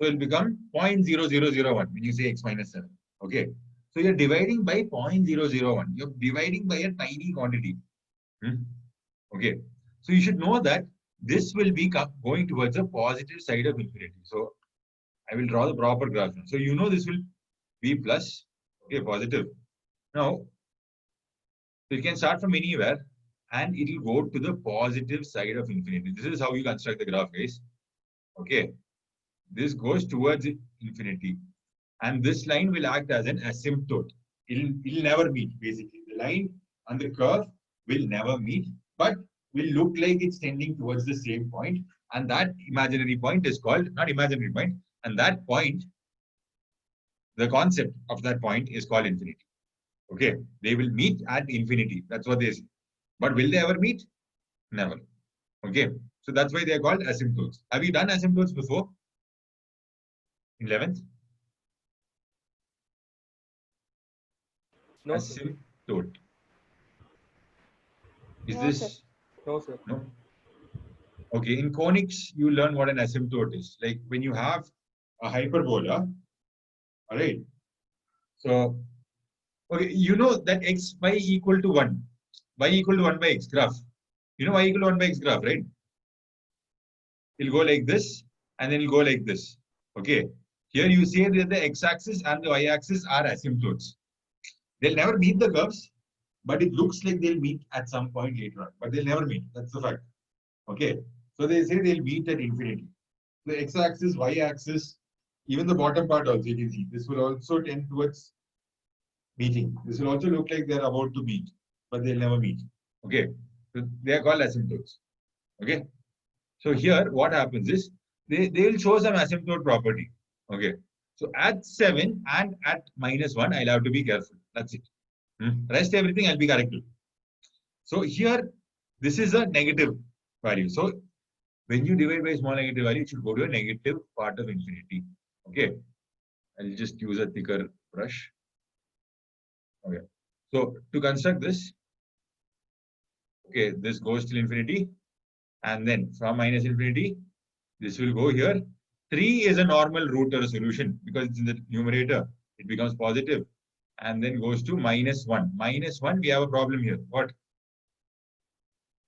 So it will become 0.0001 when you say x minus 7. Okay. So you're dividing by 0.001. You're dividing by a tiny quantity. Okay. So you should know that this will be going towards the positive side of infinity. So I will draw the proper graph. So you know this will be plus, okay, positive. Now, you can start from anywhere and it will go to the positive side of infinity. This is how you construct the graph, guys. Okay. This goes towards infinity. And this line will act as an asymptote. It'll never meet, basically. The line and the curve will never meet, but will look like it's tending towards the same point. And that imaginary point is called, not imaginary point, and that point, the concept of that point is called infinity. Okay, they will meet at infinity. That's what they say. But will they ever meet? Never. Okay, so that's why they are called asymptotes. Have you done asymptotes before? In 11th? No, sir. Asymptote. Is No, this? sir. No, sir. No. Okay, in conics, you learn what an asymptote is. Like when you have a hyperbola, all right. So, okay, you know that x y equal to 1. Y equal to 1 by x graph. You know y equal to 1 by x graph, right? It'll go like this and then it'll go like this. Okay. Here you say that the x-axis and the y-axis are asymptotes. They'll never meet the curves, but it looks like they'll meet at some point later on. But they'll never meet. That's the fact. Okay. So they say they'll meet at infinity. The x-axis, y-axis, even the bottom part also you can see. This will also tend towards meeting. This will also look like they're about to meet, but they'll never meet. Okay. So they are called asymptotes. Okay. So here what happens is they will show some asymptote property. Okay. So at 7 and at minus 1, I'll have to be careful. That's it. Rest everything I'll be corrected. So here, this is a negative value. So when you divide by a small negative value, it should go to a negative part of infinity. Okay. I'll just use a thicker brush. Okay. So to construct this, okay, this goes till infinity. And then from minus infinity, this will go here. 3 is a normal root or a solution because it's in the numerator. it becomes positive, and then goes to -1. -1, we have a problem here. What?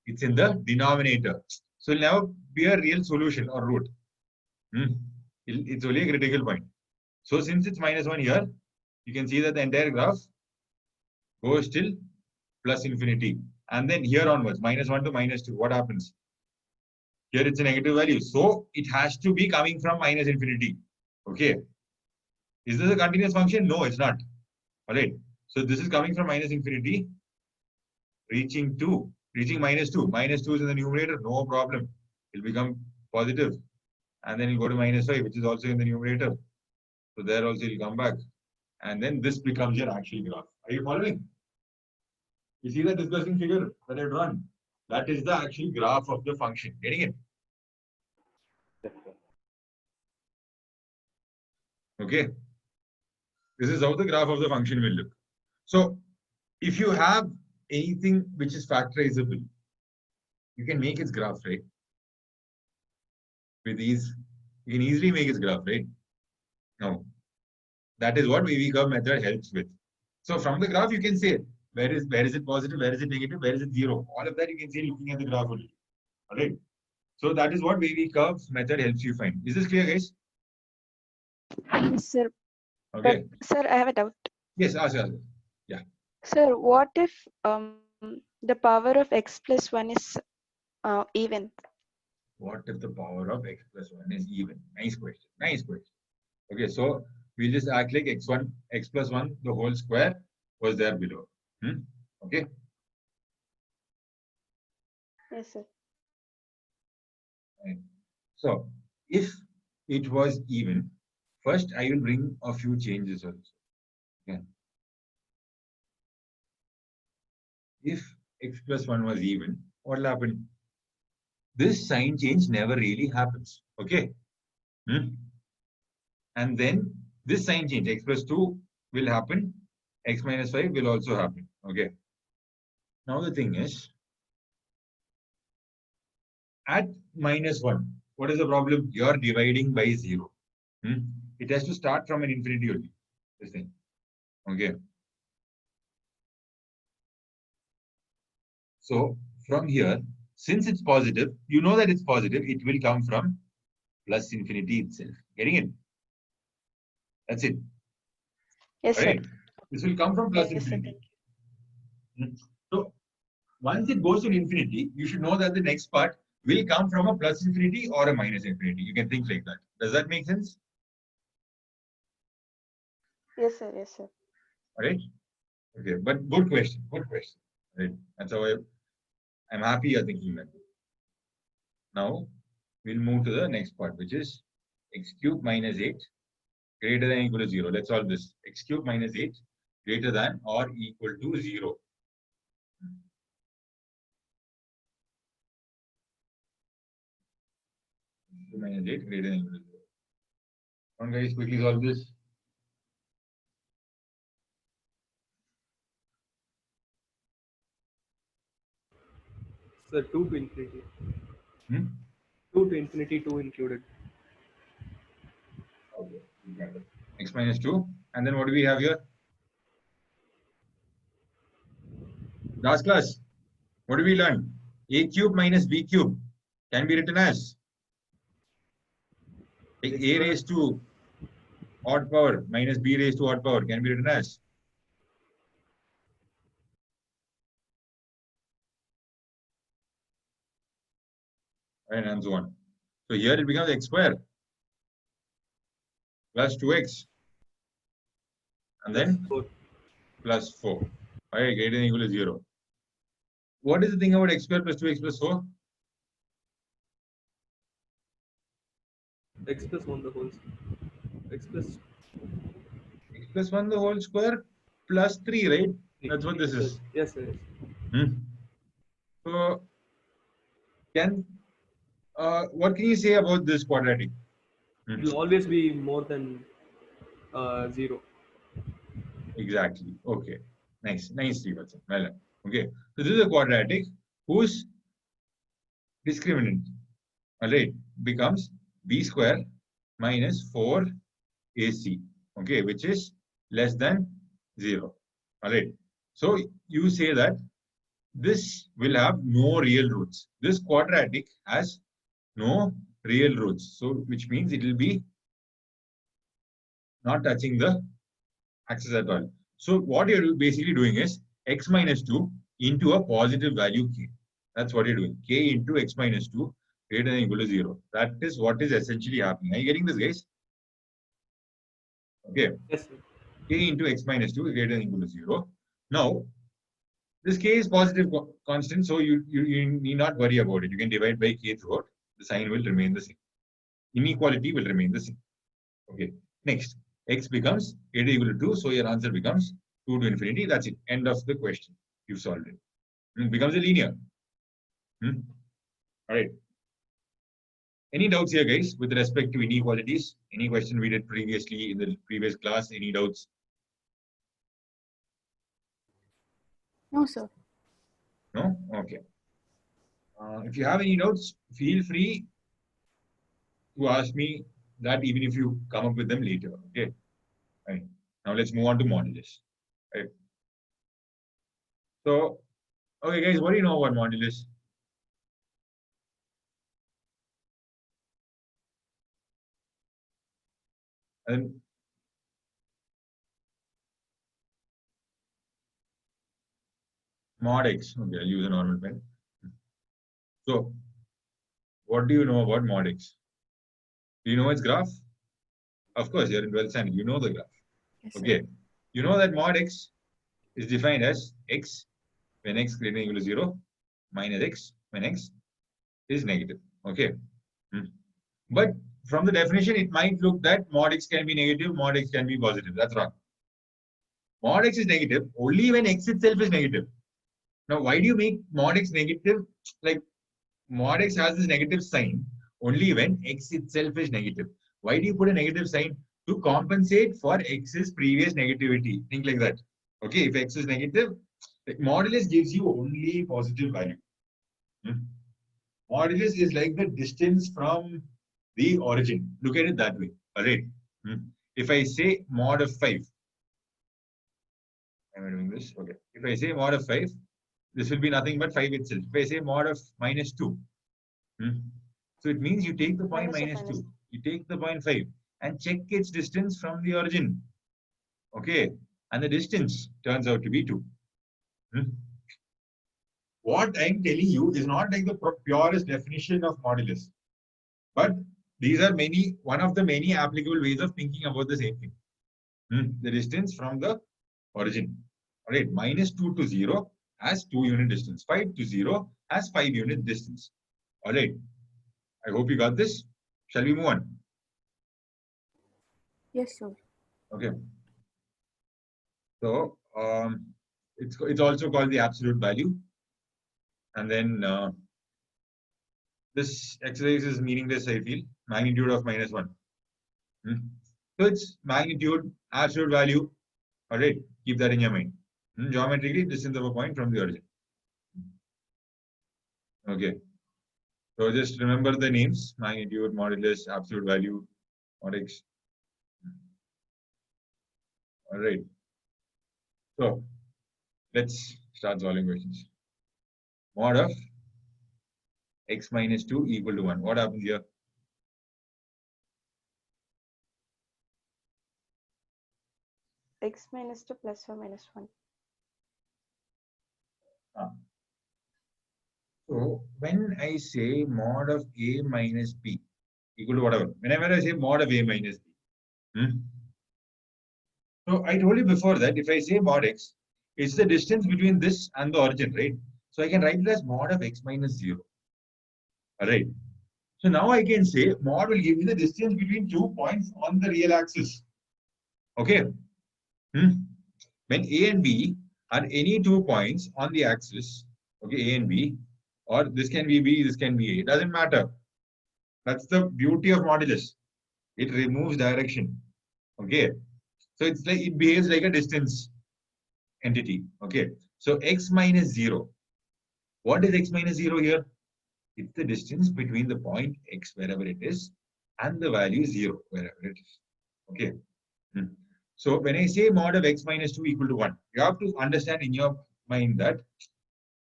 It's in the denominator. So it'll never be a real solution or root. It's only a critical point. So since it's -1 here, you can see that the entire graph goes till plus infinity. And then here onwards, -1 to -2, what happens? Here it's a negative value. So it has to be coming from minus infinity. Okay. Is this a continuous function? No, it's not. All right. So this is coming from minus infinity, reaching -2. -2 is in the numerator, no problem. It'll become positive. And then it'll go to -5, which is also in the numerator. So there also it'll come back. And then this becomes your actual graph. Are you following? You see the disgusting figure that I've drawn? That is the actual graph of the function. Getting it? Yes, sir. Okay. This is how the graph of the function will look. So if you have anything which is factorizable, you can make its graph, right? With these, you can easily make its graph, right? Now, that is what wavy curve method helps with. So from the graph, you can say where is it positive, where is it negative, where is it zero. All of that you can see looking at the graph only. All right. So that is what wavy curve method helps you find. Is this clear, guys? Yes, sir. Okay. But sir, I have a doubt. Yes, ask. Sir, what if the power of x plus 1 is even? What if the power of x plus 1 is even? Nice question. Nice question. Okay, so we'll just act like x plus 1, the whole square was there below. Okay. Yes, sir. Right. So if it was even, first I will bring a few changes also. Okay. If x plus 1 was even, what will happen? This sign change never really happens. Okay. And then this sign change, x plus 2 will happen, x minus 5 will also happen. Okay. Now the thing is, at -1, what is the problem? You're dividing by 0. It has to start from an infinity only. This thing. Okay. So from here, since it's positive, you know that it's positive, it will come from plus infinity itself. Getting it? That's it. Yes, sir. Right? This will come from plus Yes, sir. infinity. So once it goes to infinity, you should know that the next part will come from a plus infinity or a minus infinity. You can think like that. Does that make sense? Yes, sir. Yes, sir. All right. Okay, but good question. Good question. Right. That's how I'm happy you're thinking that. Now we'll move to the next part, which is x cube minus 8 greater than or equal to 0. Let's solve this. X cube minus 8 greater than or equal to 0. Minus 8 greater than or equal to 0. Come on, guys, quickly solve this. Sir, 2 to infinity. 2 to infinity, 2 included. Okay. X minus 2. And then what do we have here? Last class, what do we learn? A cube minus B cube can be written as A raised to odd power minus B raised to odd power can be written as and so on. So here it becomes x square plus 2x and then plus 4. Okay, greater than or equal to 0. What is the thing about x square plus 2x plus 4? X plus 1 the whole x x plus 1 the whole square plus 3, right? 3. That's what this is. Yes, sir. Yes. So what can you say about this quadratic? It will always be more than 0. Exactly. Okay. Nice, Stephenson. Well done. Okay. So this is a quadratic whose discriminant, all right, becomes b square minus 4ac. Okay, which is less than 0. All right. So you say that this will have no real roots. This quadratic has no real roots. So which means it will be not touching the axis at all. So what you're basically doing is x minus 2 into a positive value k. That's what you're doing. K into x minus 2 greater than or equal to 0. That is what is essentially happening. Are you getting this, guys? Okay. Yes, sir. K into x minus 2 greater than or equal to 0. Now, this k is positive constant, so you need not worry about it. You can divide by k throughout. The sign will remain the same. Inequality will remain the same. Okay. Next, x becomes greater than or equal to 2, so your answer becomes 2 to infinity. That's it. End of the question. You've solved it. It becomes a linear. All right. Any doubts here, guys, with respect to inequalities? Any question we did previously in the previous class? Any doubts? No, sir. No? Okay. If you have any doubts, feel free to ask me that even if you come up with them later. Okay. Right. Now let's move on to modulus. Right. So, okay, guys, what do you know about modulus? And mod x. Okay, I'll use a normal pen. So, what do you know about mod x? Do you know its graph? Of course, you're in 12th standard. You know the graph. Yes, sir. Okay. You know that mod x is defined as x when x greater than or equal to 0 minus x when x is negative. Okay. But from the definition, it might look that mod x can be negative, mod x can be positive. That's wrong. Mod x is negative only when x itself is negative. Now, why do you make mod x negative? Like, mod x has this negative sign only when x itself is negative. Why do you put a negative sign? To compensate for x's previous negativity. Think like that. Okay, if x is negative, like modulus gives you only positive value. Modulus is like the distance from the origin. Look at it that way. All right. If I say mod of 5, am I doing this? Okay. If I say mod of 5, this will be nothing but 5 itself. If I say mod of minus 2, so it means you take the point minus 2, you take the point 5 and check its distance from the origin. Okay. And the distance turns out to be 2. What I'm telling you is not like the purest definition of modulus, but these are one of the many applicable ways of thinking about the same thing. The distance from the origin. All right, minus 2 to 0 has 2 unit distance. 5 to 0 has 5 unit distance. All right. I hope you got this. Shall we move on? Yes, sir. Okay. So it's also called the absolute value. And then this exercise is meaningless, I feel. Magnitude of minus 1. So it's magnitude, absolute value. All right, keep that in your mind. Geometrically, distance of a point from the origin. Okay. So just remember the names: magnitude, modulus, absolute value, mod x. All right. So let's start solving questions. Mod of x minus 2 equal to 1. What happens here? X minus 2 plus or minus 1. So when I say mod of a minus b equal to whatever, whenever I say mod of a minus b. So I told you before that if I say mod x, it's the distance between this and the origin, right? So I can write it as mod of x minus 0. All right. So now I can say mod will give me the distance between 2 points on the real axis. Okay. When a and b are any 2 points on the axis, okay, a and b, or this can be b, this can be a, it doesn't matter. That's the beauty of modulus. It removes direction. Okay. So it's like it behaves like a distance entity. Okay. So x minus 0. What is x minus 0 here? It's the distance between the point x wherever it is and the value 0 wherever it is. Okay. So when I say mod of x minus 2 equal to 1, you have to understand in your mind that,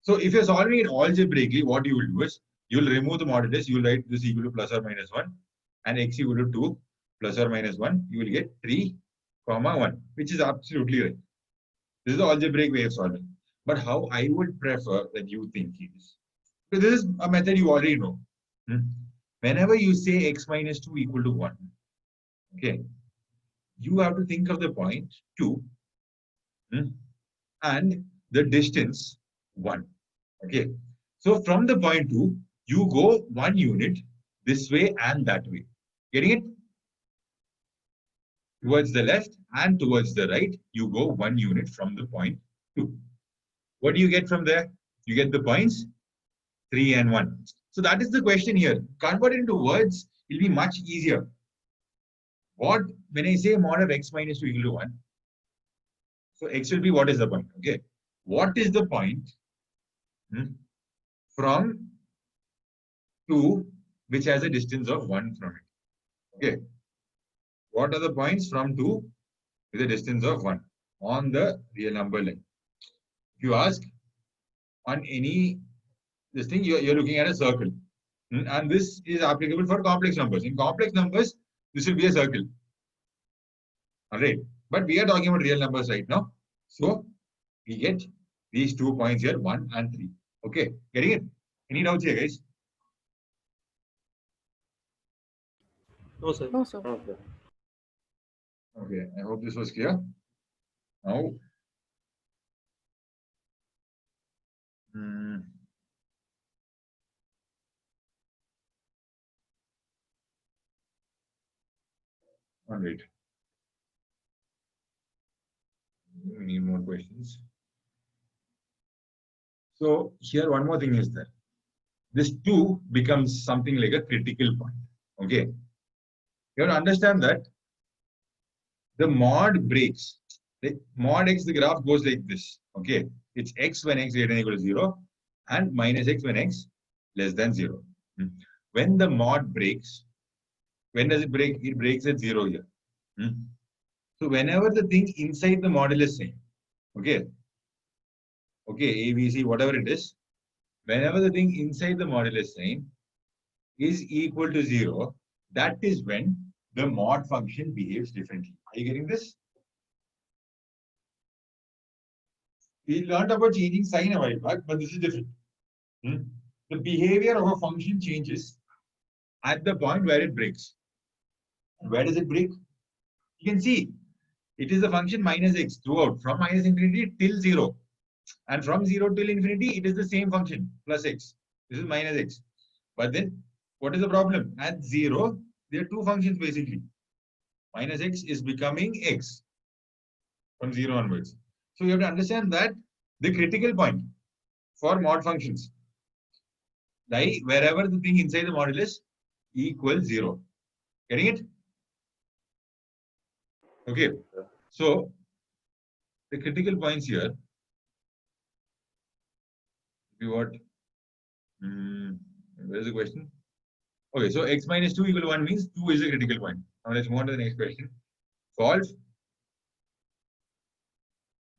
so if you're solving it algebraically, what you will do is, you will remove the modulus, you will write this equal to plus or minus 1, and x equal to 2 plus or minus 1, you will get 3, 1, which is absolutely right. This is the algebraic way of solving. But how I would prefer that you think is, so this is a method you already know. Whenever you say x minus 2 equal to 1, okay, you have to think of the point 2 and the distance 1. Okay, so from the point 2, you go 1 unit this way and that way. Getting it? Towards the left and towards the right, you go 1 unit from the point 2. What do you get from there? You get the points 3 and 1. So that is the question here. Convert it into words, it will be much easier. What, when I say mod of x minus 2 equal to 1, so x will be what is the point? Okay. What is the point from 2 which has a distance of 1 from it? Okay. What are the points from 2 with a distance of 1 on the real number line? If you ask on any this thing, you're looking at a circle. And this is applicable for complex numbers. In complex numbers, this will be a circle. All right. But we are talking about real numbers right now. So we get these 2 points here, 1 and 3. Okay. Getting it? Any doubts here, guys? No, sir. No, sir. No, sir. Okay. I hope this was clear. Now, all right. We need more questions. So here one more thing is that this 2 becomes something like a critical point. Okay. You have to understand that the mod breaks. Like mod x, the graph goes like this. Okay. It's x when x greater than or equal to 0 and minus x when x less than 0. When the mod breaks, when does it break? It breaks at 0 here. So whenever the thing inside the modulus sign, okay, A, B, C, whatever it is, whenever the thing inside the modulus sign is equal to 0, that is when the mod function behaves differently. Are you getting this? We learned about changing sign a while back, but this is different. The behavior of a function changes at the point where it breaks. Where does it break? You can see it is the function minus x throughout, from minus infinity till 0. And from 0 till infinity, it is the same function, plus x. This is minus x. But then, what is the problem? At 0, there are 2 functions basically. Minus x is becoming x from 0 onwards. So you have to understand that the critical point for mod functions lie wherever the thing inside the modulus equals 0. Getting it? Okay. So the critical points here, what? Where is the question? Okay, so x minus 2 equal to 1 means 2 is a critical point. Now let's move on to the next question. Solve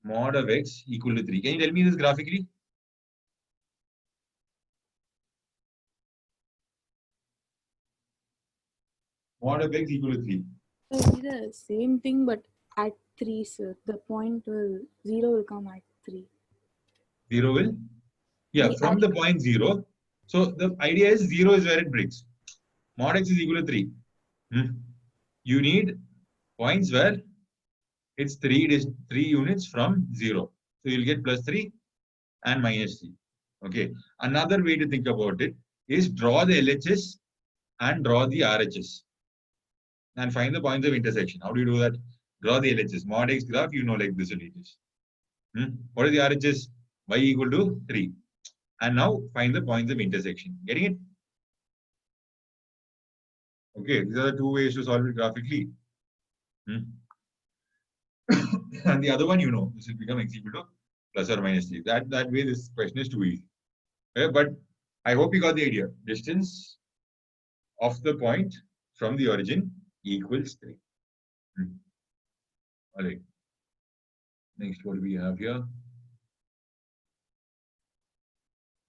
mod of x equal to 3. Can you tell me this graphically? Mod of x equal to 3. So it'll be the same thing, but at 3, sir. The point will 0 will come at 3. 0 will? Yeah, We from add the point 0. So the idea is 0 is where it breaks. Mod x is equal to 3. You need points where it's 3 units from 0. So you'll get plus 3 and minus 3. Okay. Another way to think about it is draw the LHS and draw the RHS and find the points of intersection. How do you do that? Draw the LHS. Mod x graph, you know, like this it is. What is the RHS? Y equal to 3. And now find the points of intersection. Getting it? Okay, these are the 2 ways to solve it graphically. And the other one, you know, this will become x equal to plus or minus 3. That way, this question is too easy. Okay, but I hope you got the idea. Distance of the point from the origin equals 3. All right. Next, what do we have here?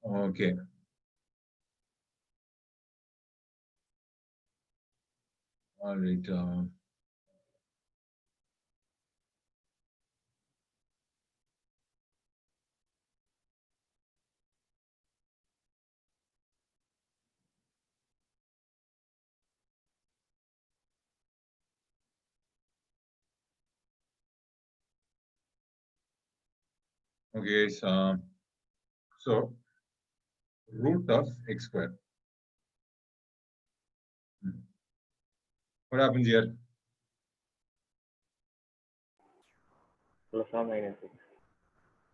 Okay. All right. Okay. So root of x square. What happens here? Plus or minus 6.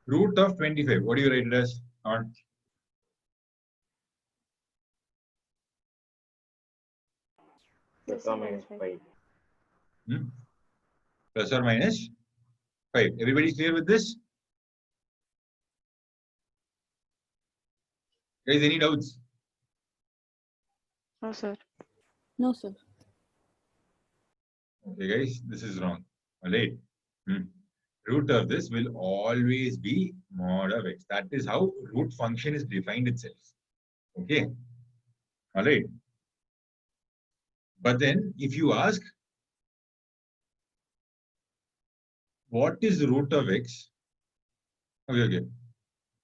Root of 25. What do you write it as? On Plus or minus 5. plus or minus 5. Everybody clear with this? Guys, any doubts? No, sir. No, sir. Okay, guys, this is wrong. All right. Root of this will always be mod of x. That is how root function is defined itself. Okay. All right. But then if you ask, what is root of x? Okay.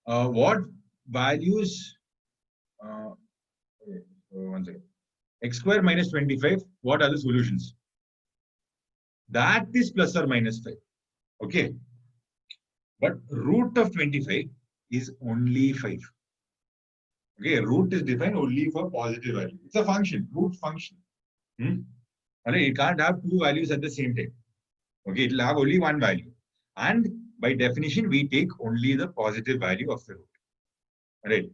What values? Okay, so one second. X square minus 25. What are the solutions? That is plus or minus 5. Okay. But root of 25 is only 5. Okay, root is defined only for positive value. It's a function, root function. It can't have two values at the same time. Okay, it will have only one value. And by definition, we take only the positive value of the root. Alright.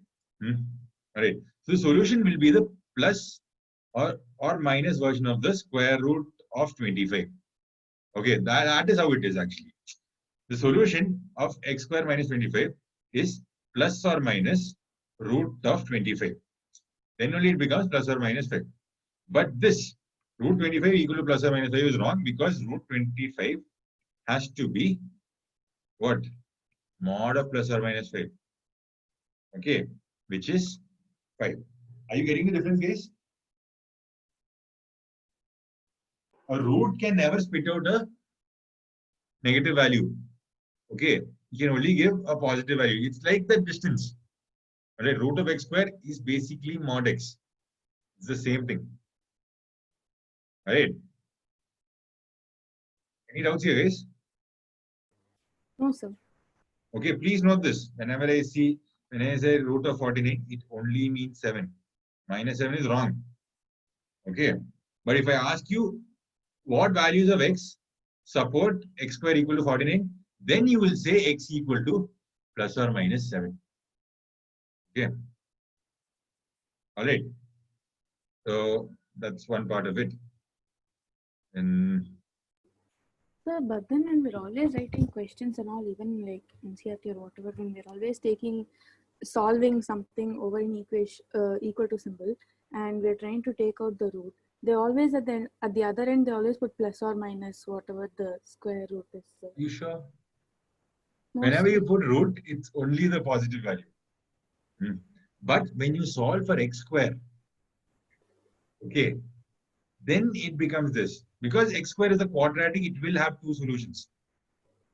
Alright. So the solution will be the plus or minus version of the square root of 25. Okay, that is how it is actually. The solution of x square minus 25 is plus or minus root of 25. Then only it becomes plus or minus 5. But this root 25 equal to plus or minus 5 is wrong because root 25 has to be what? Mod of plus or minus 5. Okay, which is 5. Are you getting the difference, guys? A root can never spit out a negative value. Okay, you can only give a positive value. It's like the distance. Right? Root of x square is basically mod x. It's the same thing. Right? Any doubts here, guys? No, sir. Okay, please note this. Whenever I say root of 49, it only means 7. Minus 7 is wrong. Okay. But if I ask you what values of x support x square equal to 49, then you will say x equal to plus or minus 7. Okay. All right. So that's one part of it. And Sir, but then when we're always writing questions and all, even like NCERT or whatever, when we're always solving something over an equation equal to symbol, and we're trying to take out the root, they always at the other end they always put plus or minus whatever the square root is. Sir. you sure? No, Whenever sir. you put root, it's only the positive value. But when you solve for x square, okay, then it becomes this. Because x square is a quadratic, it will have two solutions.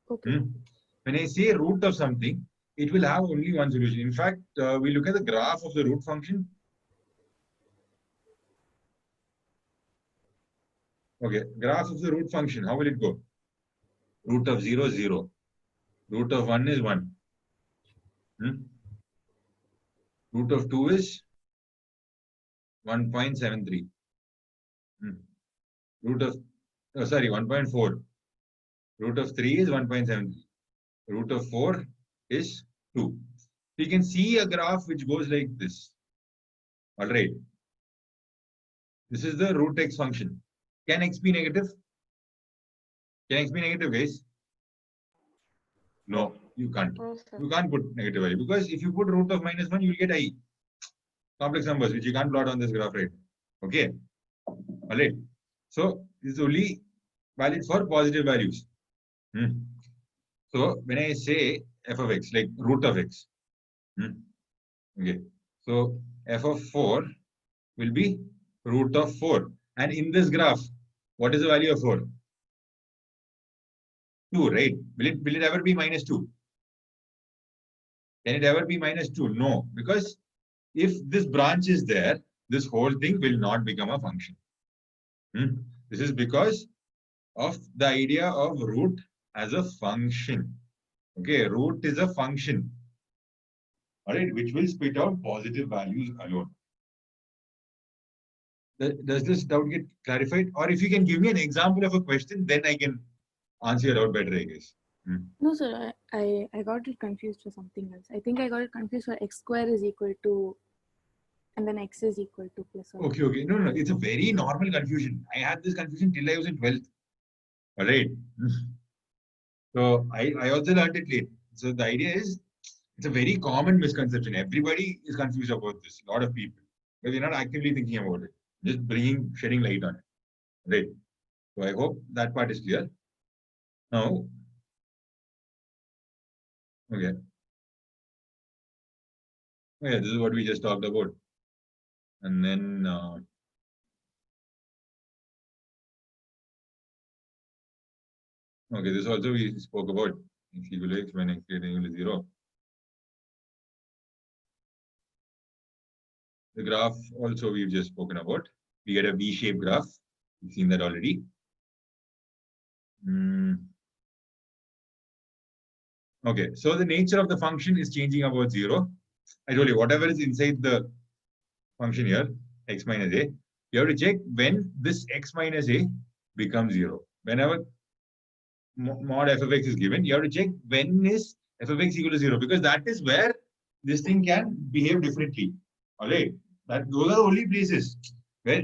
Okay. When I say root of something, it will have only one solution. In fact, we look at the graph of the root function. Okay, graph of the root function, how will it go? Root of 0, 0. Root of 1 is 1. Root of 2 is 1.73. Root of, 1.4. Root of 3 is 1.73. Root of 4 is 2. You can see a graph which goes like this. All right. This is the root x function. Can x be negative? Can x be negative, guys? No, you can't. No, sir. You can't put negative value because if you put root of minus 1, you will get I. Complex numbers, which you can't plot on this graph, right? Okay. All right. So this is only valid for positive values. So when I say f of x, like root of x, okay. So f of 4 will be root of 4. And in this graph, what is the value of 4? 2, right? Will it ever be minus 2? Can it ever be minus 2? No, because if this branch is there, this whole thing will not become a function. This is because of the idea of root as a function. Okay, root is a function, all right, which will spit out positive values alone. Does this doubt get clarified? Or if you can give me an example of a question, then I can answer it out better, I guess. No, sir, I got it confused for something else. I think I got it confused for x square is equal to, and then x is equal to plus or Okay, okay. No, it's a very normal confusion. I had this confusion till I was in 12th. All right. So I also learned it late. So the idea is, it's a very common misconception. Everybody is confused about this. A lot of people, but they're not actively thinking about it. Just shedding light on it. Right. So I hope that part is clear. Now, okay. Okay, this is what we just talked about. And then okay, this also we spoke about x equal to x when x greater than equal to 0. The graph also we've just spoken about. We get a V-shaped graph. We've seen that already. Okay, so the nature of the function is changing about 0. I told you, whatever is inside the function here, x minus a, you have to check when this x minus a becomes 0. Whenever mod f of x is given, you have to check when is f of x equal to 0, because that is where this thing can behave differently. All right, those are the only places where,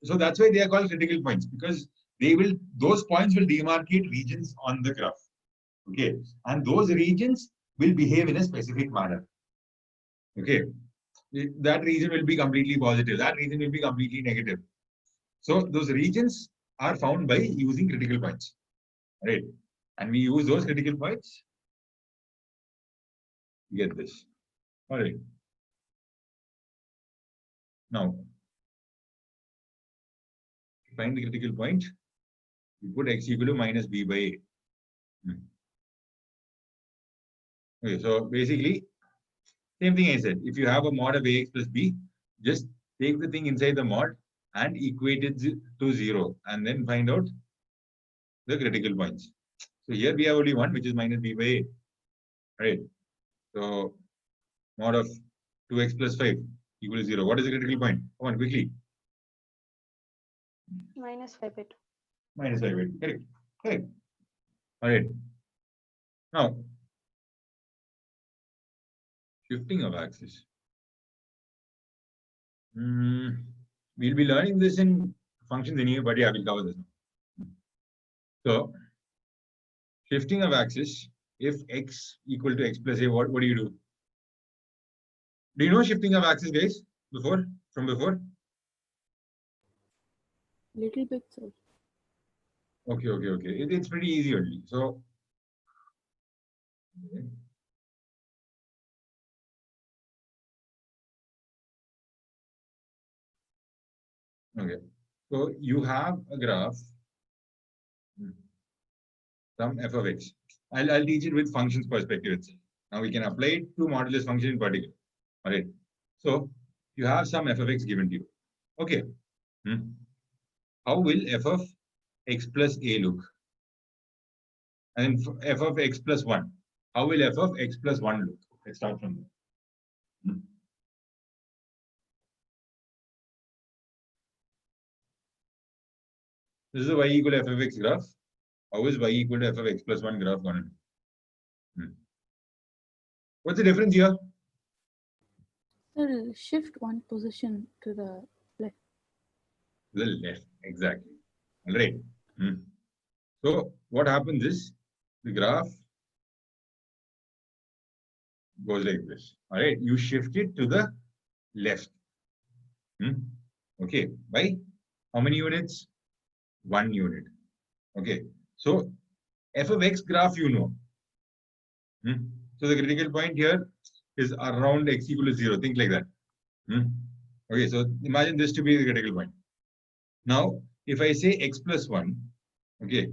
so that's why they are called critical points, because those points will demarcate regions on the graph. Okay, and those regions will behave in a specific manner. Okay, that region will be completely positive, that region will be completely negative. So those regions are found by using critical points, right? And we use those critical points to get this. All right. Now, find the critical point. You put x equal to minus b by a. Okay, so basically, same thing I said. If you have a mod of ax plus b, just take the thing inside the mod and equate it to 0, and then find out the critical points. So here we have only one, which is minus b by a. Right. So mod of 2x plus 5 equal to 0. What is the critical point? Come on, quickly. Minus 5 by 2. Minus 5 by 2. Correct. Correct. All right. Now, shifting of axis. We'll be learning this in functions anyway, but yeah, we'll cover this now. So, shifting of axis, if x equal to x plus a, what do you do? Do you know shifting of axis, guys? From before? little bit, sir. Okay. It's pretty easy only. So, okay. So you have a graph, some f of x. I'll teach it with functions perspective itself. Now we can apply it to modulus function in particular. All right. So you have some f of x given to you. Okay. How will f of x plus a look? And f of x plus 1. How will f of x plus 1 look? Let's start from there. This is a y equal to f of x graph. How is y equal to f of x plus 1 graph going to be? What's the difference here? Sir, shift one position to the left. The left, exactly. All right. So what happens is the graph goes like this. All right. You shift it to the left. Okay. By how many units? 1 unit. Okay. So F of x graph, you know. So the critical point here is around x equal to 0. Think like that. Okay, so imagine this to be the critical point. Now, if I say x plus 1, okay,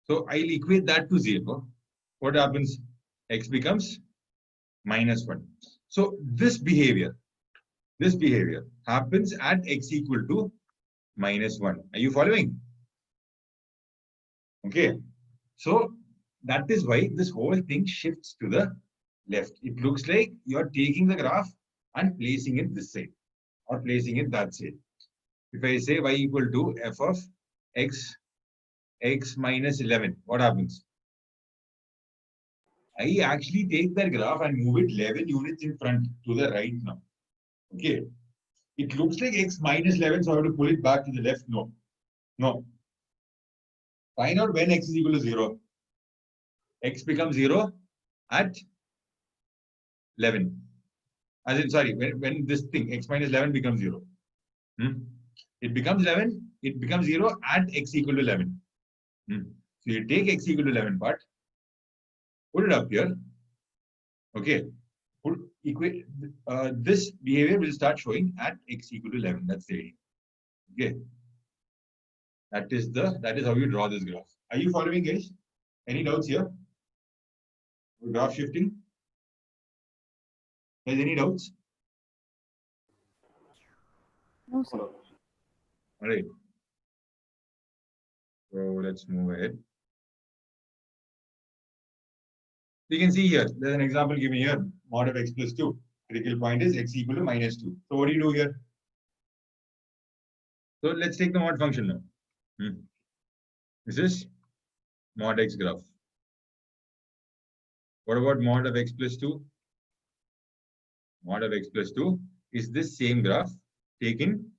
so I'll equate that to 0. What happens? X becomes minus 1. So this behavior happens at x equal to minus 1. Are you following? Okay, so that is why this whole thing shifts to the left. It looks like you're taking the graph and placing it this side or placing it that side. If I say y equal to f of x minus 11, what happens? I actually take that graph and move it 11 units in front to the right now. Okay. It looks like x minus 11, so I have to pull it back to the left. No. No. Find out when x is equal to 0. X becomes 0 at 11. As in, sorry, when this thing, x minus 11 becomes 0. It becomes 11, it becomes 0 at x equal to 11. So you take x equal to 11 part, put it up here. Okay. Equate this behavior will start showing at x equal to 11. That's the idea. Okay. That is how you draw this graph. Are you following, guys? Any doubts here? Graph shifting? Guys, any doubts? No, sir. All right. So let's move ahead. You can see here, there's an example given here, mod of x plus 2. Critical point is x equal to minus 2. So what do you do here? So let's take the mod function now. This is mod x graph. What about mod of x plus 2? Mod of x plus 2 is this same graph taken.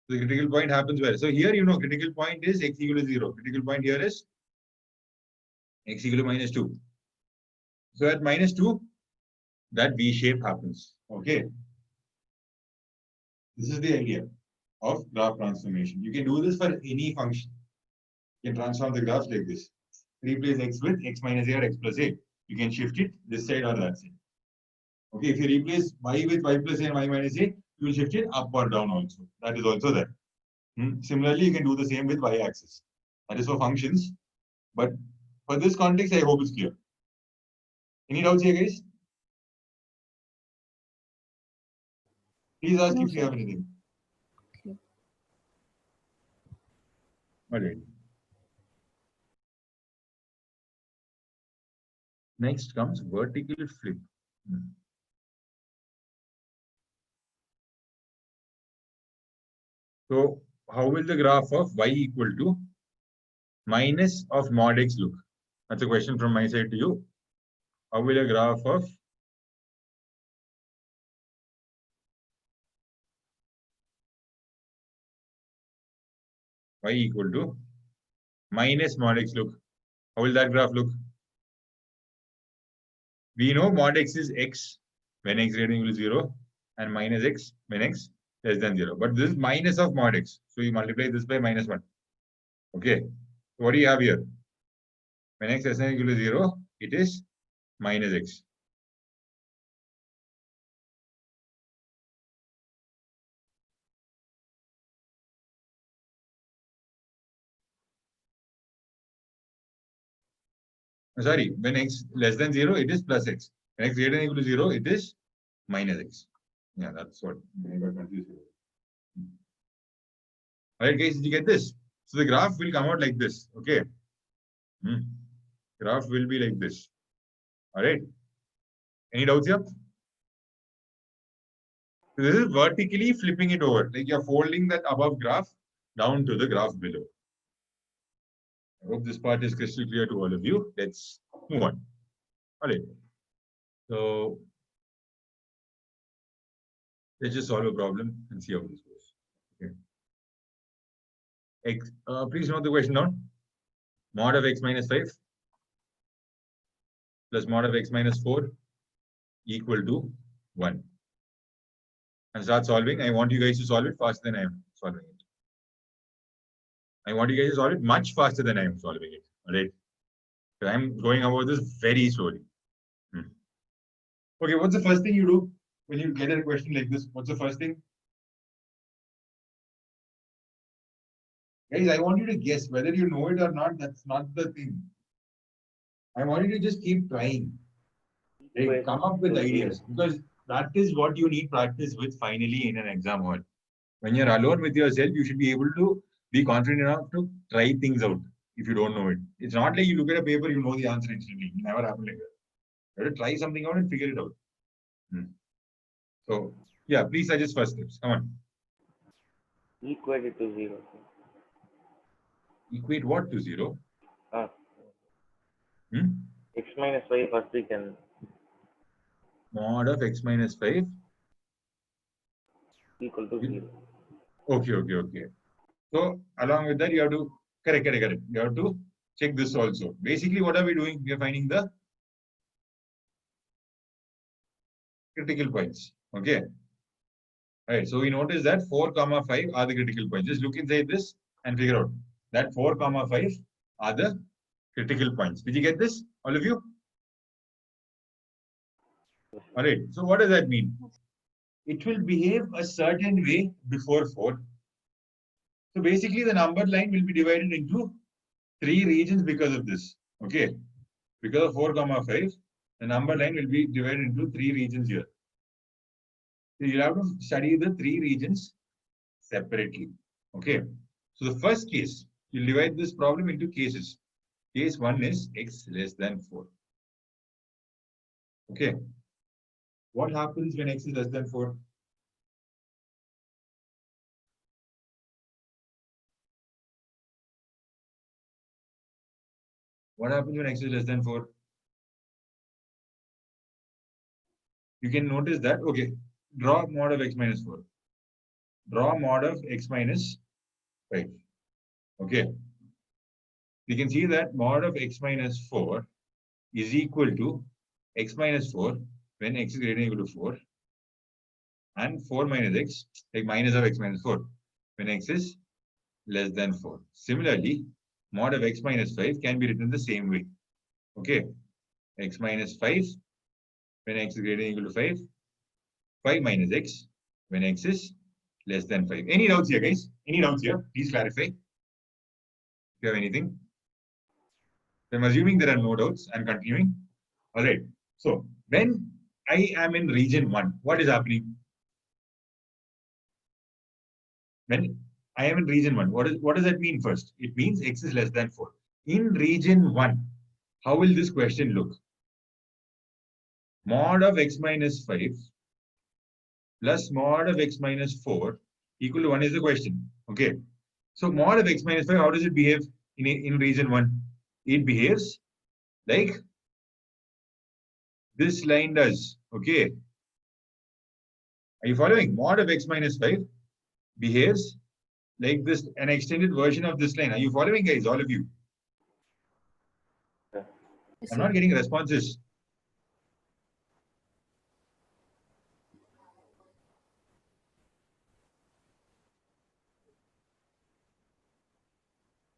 The critical point happens where? So here, you know, critical point is x equal to 0. Critical point here is x equal to minus 2. So at minus 2, that V shape happens. Okay. This is the idea of graph transformation. You can do this for any function. You can transform the graphs like this. Replace x with x minus a or x plus a. You can shift it this side or that side. Okay, if you replace y with y plus a and y minus a, you will shift it up or down also. That is also there. Similarly, you can do the same with y-axis. That is for functions. But for this context, I hope it's clear. Any doubts here, guys? Please ask No, if you sir. have anything. Okay. All right. Next comes vertical flip. So how will the graph of y equal to minus of mod x look? That's a question from my side to you. How will a graph of y equal to minus mod x look? How will that graph look? We know mod x is x when x greater than equal to 0 and minus x when x less than 0. But this is minus of mod x. So you multiply this by minus 1. Okay. So what do you have here? When x less than equal to 0, it is minus x. Sorry, when x less than 0, it is plus x. When x greater than equal to 0, it is minus x. Yeah, that's what I got confused with. Alright, guys, did you get this? So the graph will come out like this. Okay. Graph will be like this. Alright. Any doubts here? So this is vertically flipping it over. Like you're folding that above graph down to the graph below. I hope this part is crystal clear to all of you. Let's move on. All right. So let's just solve a problem and see how this goes. Okay. Please note the question down. Mod of x minus 5 plus mod of x minus 4 equal to 1. And start solving. I want you guys to solve it faster than I am solving it. I want you guys to solve it much faster than I am solving it. All right. So I'm going about this very slowly. Okay, what's the first thing you do when you get a question like this? What's the first thing? Guys, I want you to guess whether you know it or not. That's not the thing. I want you to just keep trying. Like, come up with ideas, because that is what you need practice with finally in an exam hall. When you're alone with yourself, you should be able to be confident enough to try things out if you don't know it. It's not like you look at a paper, you know the answer instantly. It never happened like that. You have to try something out and figure it out. So, yeah, please suggest first steps. Come on. Equate it to 0. Equate what to 0? X minus 5 first we can. Mod of x minus 5 Equal to 0. Okay. So, along with that, you have to, correct. You have to check this also. Basically, what are we doing? We are finding the critical points. Okay. All right. So, we notice that 4, 5 are the critical points. Just look inside this and figure out that 4, 5 are the critical points. Did you get this? All of you? All right. So, what does that mean? It will behave a certain way before 4. So, basically, the number line will be divided into 3 regions because of this. Okay. Because of 4, 5, the number line will be divided into 3 regions here. So, you'll have to study the 3 regions separately. Okay. So, the first case, you'll divide this problem into cases. Case 1 is x less than 4. Okay. What happens when x is less than 4? What happens when x is less than 4? You can notice that, okay, draw mod of x minus 4. Draw mod of x minus 5. Okay. You can see that mod of x minus 4 is equal to x minus 4 when x is greater than or equal to 4, and 4 minus x, like minus of x minus 4 when x is less than 4. Similarly, mod of x minus 5 can be written the same way. Okay. X minus 5 when x is greater than or equal to 5. 5 minus x when x is less than 5. Any doubts here, guys? Any doubts here? Please clarify. If you have anything. I'm assuming there are no doubts. I'm continuing. All right. So, when I am in region 1, what is happening? When I am in region 1, what does that mean first? It means x is less than 4. In region 1, how will this question look? Mod of x minus 5 plus mod of x minus 4 equal to 1 is the question. Okay. So, mod of x minus 5, how does it behave in region 1? It behaves like this line does. Okay. Are you following? Mod of x minus 5 behaves like this, an extended version of this line. Are you following, guys? All of you? Yes, I'm sir. not getting responses.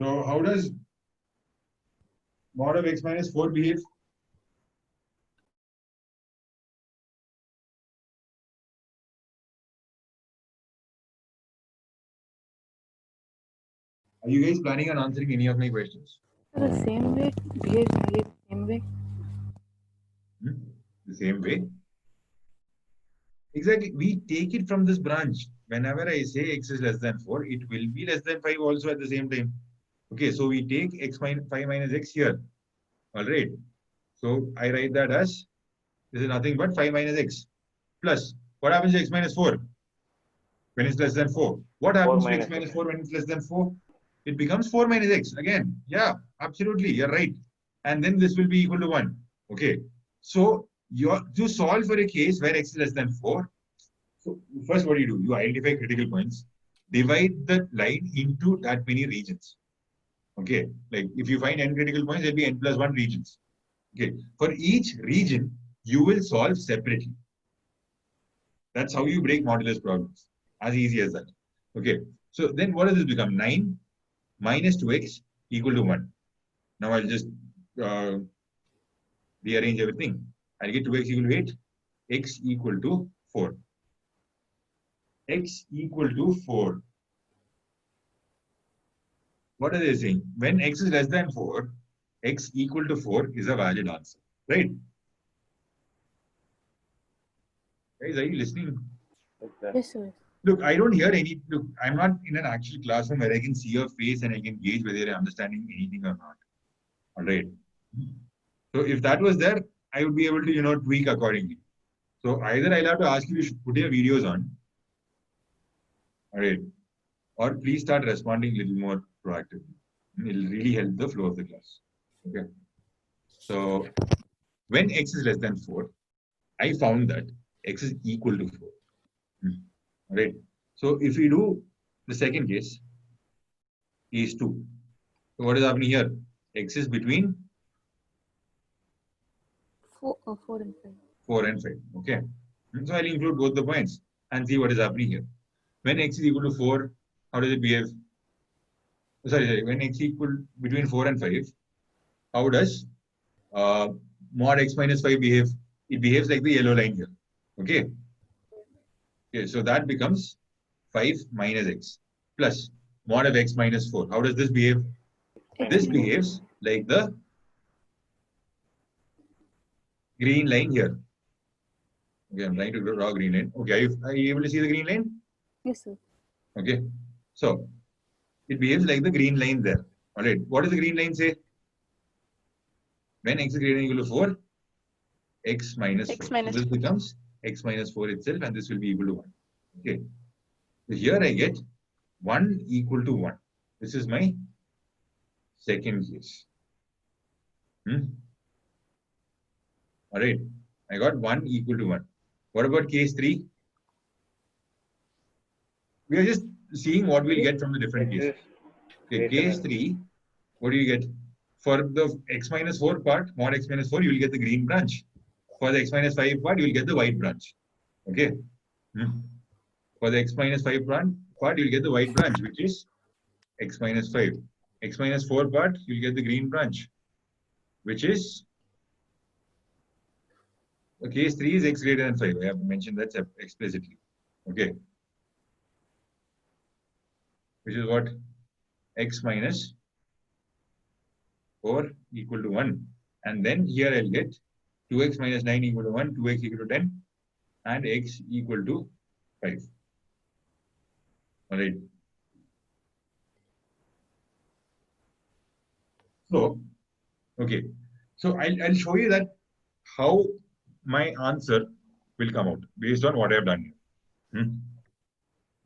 So, how does mod of x minus 4 behave? Are you guys planning on answering any of my questions? The same way, behaves the same way. The same way? Exactly. We take it from this branch. Whenever I say x is less than 4, it will be less than 5 also at the same time. Okay, so we take x minus 5 minus x here. All right. So I write that as this is nothing but 5 minus x plus. What happens to x minus 4 when it's less than 4? What happens to x minus 4 when it's less than 4? It becomes 4 minus x again. Yeah, absolutely. You're right. And then this will be equal to 1. Okay. So to solve for a case where x is less than 4, so first what do? You identify critical points, divide the line into that many regions. Okay. Like if you find n critical points, there'll be n plus 1 regions. Okay. For each region, you will solve separately. That's how you break modulus problems. As easy as that. Okay. So then what does this become? 9 minus 2x equal to 1. Now I'll just rearrange everything. I'll get 2x equal to 8, x equal to 4. X equal to 4. What are they saying? When x is less than 4, x equal to 4 is a valid answer. Right? Guys, are you listening? Exactly. Yes, sir. Look, I don't hear any. Look, I'm not in an actual classroom where I can see your face and I can gauge whether you're understanding anything or not. All right. So if that was there, I would be able to, tweak accordingly. So either I'll have to ask you to put your videos on. All right. Or please start responding a little more proactively. It'll really help the flow of the class. Okay. So when x is less than 4, I found that x is equal to 4. All right. So if we do the second case, case 2. So what is happening here? X is between 4 and 5. 4 and 5. Okay. So I'll include both the points and see what is happening here. When x is equal to 4, how does it behave? Sorry. When x is equal between 4 and 5, how does mod x minus 5 behave? It behaves like the yellow line here. Okay. Okay. So that becomes 5 minus x plus mod of x minus 4. How does this behave? This behaves like the green line here. Okay, I'm trying to draw a green line. Okay, are you able to see the green line? Yes, sir. Okay, so it behaves like the green line there. All right, what does the green line say? When x is greater than or equal to 4, x minus 4. So this becomes x minus 4 itself, and this will be equal to 1. Okay, so here I get 1 equal to 1. This is my second case. All right, I got 1 equal to 1. What about case 3? We are just seeing what we'll get from the different cases. Okay, case 3, what do you get? For the x minus 4 part, mod x minus 4, you will get the green branch. For the x minus 5 part, you will get the white branch. Okay. For the x minus 5 part, you will get the white branch, which is x minus 5. X minus 4 part, you will get the green branch, which is case 3 is x greater than 5. I have mentioned that explicitly. Okay. Which is what? X minus 4 equal to 1. And then here I'll get 2x minus 9 equal to 1, 2x equal to 10, and x equal to 5. All right. So, okay. So I'll show you that how my answer will come out based on what I've done here.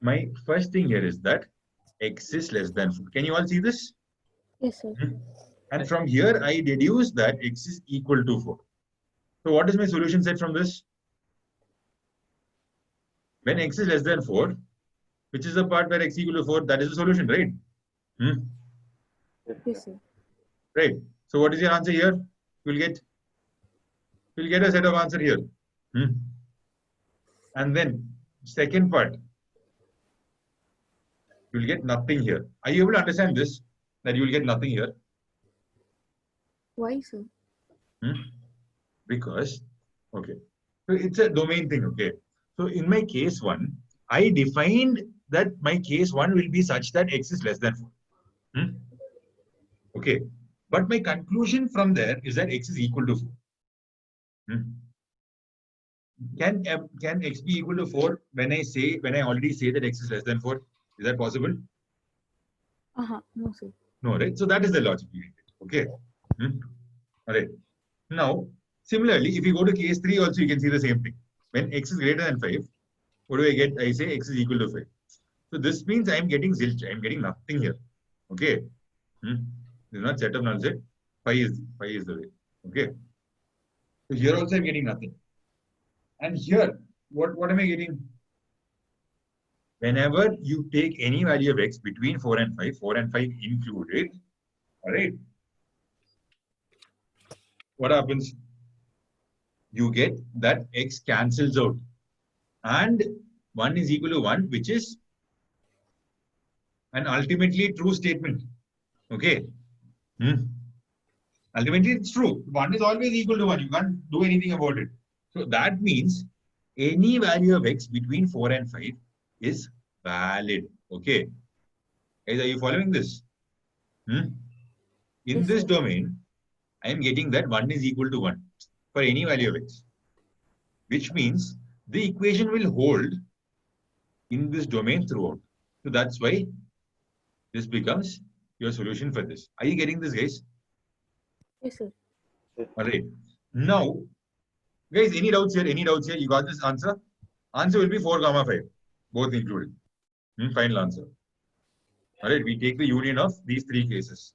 My first thing here is that x is less than 4. Can you all see this? Yes, sir. And from here, I deduce that x is equal to 4. So what is my solution set from this? When x is less than 4, which is the part where x equal to 4, that is the solution, right? Yes, sir. Right. So what is your answer here? You'll get a set of answer here. And then second part, you'll get nothing here. Are you able to understand this? That you will get nothing here? Why, sir? Because, okay, so it's a domain thing, okay. So in my case 1, I defined that my case 1 will be such that x is less than 4. Okay, but my conclusion from there is that x is equal to 4. Can x be equal to 4 when I already say that x is less than 4? Is that possible? No, sir. No, right? So that is the logic behind it. Okay. All right. Now, similarly, if you go to case 3 also, you can see the same thing. When x is greater than 5, what do I get? I say x is equal to 5. So this means I am getting zilch. I am getting nothing here. Okay. This is not set of null set. Phi is the way. Okay. So here also I am getting nothing. And here, what am I getting? Whenever you take any value of x between 4 and 5, 4 and 5 included, all right, what happens? You get that x cancels out and 1 is equal to 1, which is an ultimately true statement. Okay. Ultimately, it's true. 1 is always equal to 1. You can't do anything about it. So that means any value of x between 4 and 5 is valid. Okay. Guys, are you following this? In Yes, this sir. domain, I am getting that 1 is equal to 1 for any value of x, which means the equation will hold in this domain throughout. So that's why this becomes your solution for this. Are you getting this, guys? Yes, sir. All right. Now, guys, any doubts here? Any doubts here? You got this answer? Answer will be 4, 5, both included. Final answer. All right. We take the union of these 3 cases.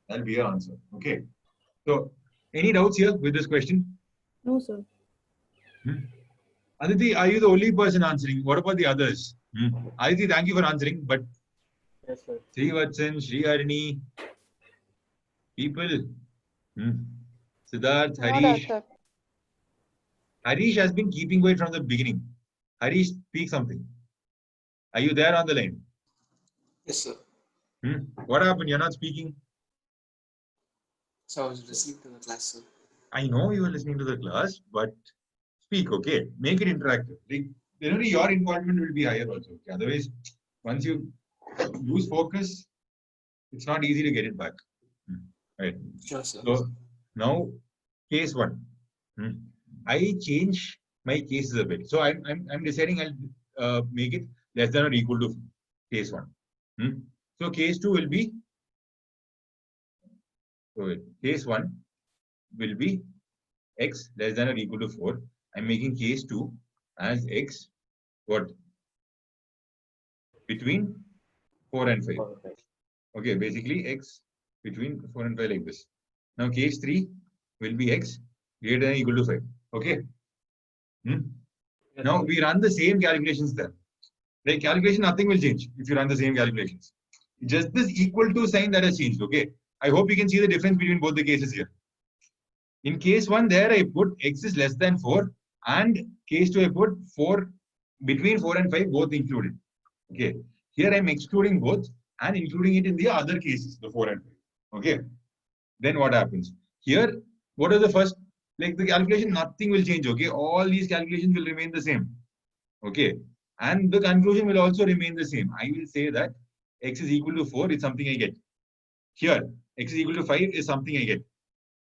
That'll be your answer. Okay. So, any doubts here with this question? No, sir. Aditi, are you the only person answering? What about the others? Aditi, thank you for answering. But Yes, sir. Srivatsan, Sriharini, people, Siddharth, No Harish. doubt, sir. Harish has been keeping quiet from the beginning. Harish, speak something. Are you there on the line? Yes, sir. What happened? You're not speaking. So I was listening to the class, sir. I know you were listening to the class, but speak, okay? Make it interactive. Like, generally, your involvement will be higher also. Okay? Otherwise, once you lose focus, it's not easy to get it back. Right. Sure, sir. So now, case 1. I change my cases a bit. So I'm deciding I'll make it less than or equal to case 1. So case 2 will be. So case 1 will be x less than or equal to 4. I'm making case 2 as x what? Between 4 and 5. Okay, basically x between 4 and 5 like this. Now case 3 will be x greater than or equal to 5. Okay. Now we run the same calculations there. Like calculation, nothing will change if you run the same calculations. Just this equal to sign that has changed. Okay. I hope you can see the difference between both the cases here. In case 1, there I put x is less than 4, and case 2 I put 4 between 4 and 5 both included. Okay. Here I'm excluding both and including it in the other cases, the 4 and 5. Okay. Then what happens? Here, what are the first? Like the calculation, nothing will change. Okay. All these calculations will remain the same. Okay. And the conclusion will also remain the same. I will say that x is equal to 4 is something I get. Here, x is equal to 5 is something I get.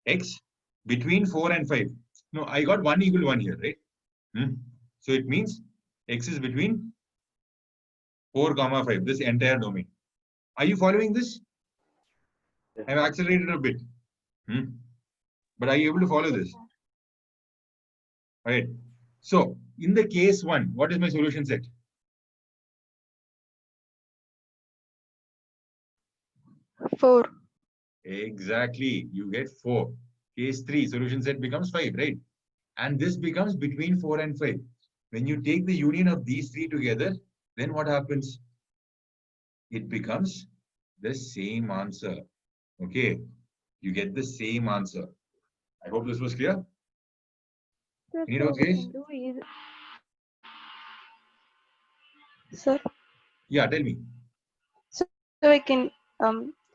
X between 4 and 5. No, I got 1 equal to 1 here, right? So it means x is between 4, 5, this entire domain. Are you following this? Yes. I've accelerated a bit. But are you able to follow this? All right. So in the case 1, what is my solution set? Four. Exactly. You get 4. Case 3, solution set becomes 5, right? And this becomes between 4 and 5. When you take the union of these 3 together, then what happens? It becomes the same answer. Okay. You get the same answer. I hope this was clear. Sir, Any so doubts, we guys? can do either. Sir, Yeah, tell me. so we can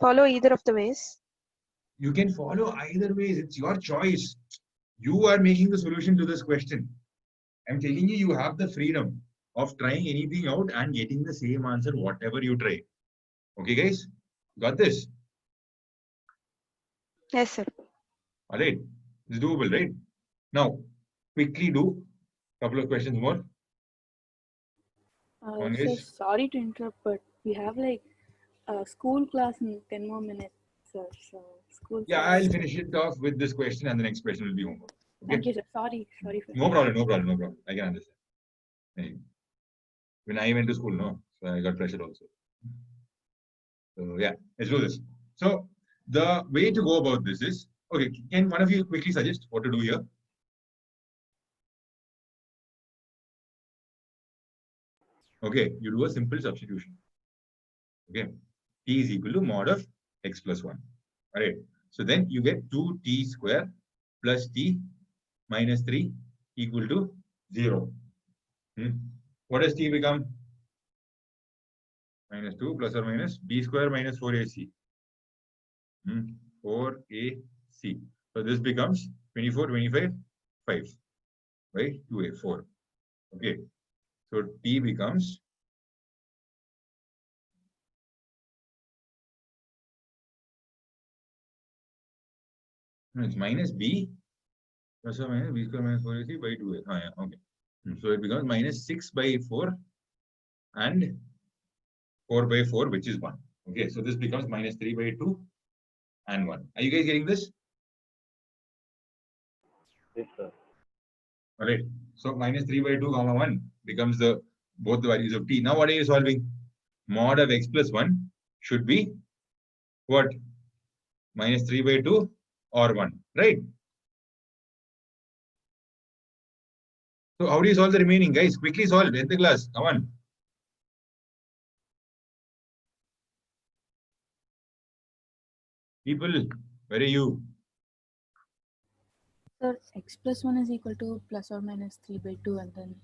follow either of the ways. You can follow either ways. It's your choice. You are making the solution to this question. I'm telling you, you have the freedom of trying anything out and getting the same answer, whatever you try. Okay, guys? Got this? Yes, sir. All right. It's doable, right? Now, quickly do a couple of questions more. One Sir, is, sorry to interrupt, but we have like a school class in 10 more minutes, sir. So school. yeah, class. I'll finish it off with this question and the next question will be homework. Okay? Thank you, sir. Sorry for No problem, no problem, no problem. I can understand. Hey, when I went to school, no, so I got pressure also. So yeah, let's do this. So the way to go about this is, okay, can one of you quickly suggest what to do here? Okay, you do a simple substitution. Okay, t is equal to mod of x plus 1. All right, so then you get 2t square plus t minus 3 equal to 0. What does t become? Minus 2 plus or minus b square minus 4ac. 4ac. So this becomes 24, 25, 5 by 2a, 4. Okay. So t becomes it's minus b plus or minus b square minus 4ac by 2a. Oh, yeah, okay. So it becomes minus 6 by 4 and 4 by 4, which is 1. Okay, so this becomes minus 3 by 2 and 1. Are you guys getting this? Yes, sir. All right. So minus 3 by 2 comma 1 becomes the both the values of t. Now what are you solving? Mod of x plus 1 should be what? Minus 3 by 2 or 1, right? So how do you solve the remaining, guys? Quickly solve. End the class. Come on. People, where are you? Sir, x plus 1 is equal to plus or minus 3 by 2, and then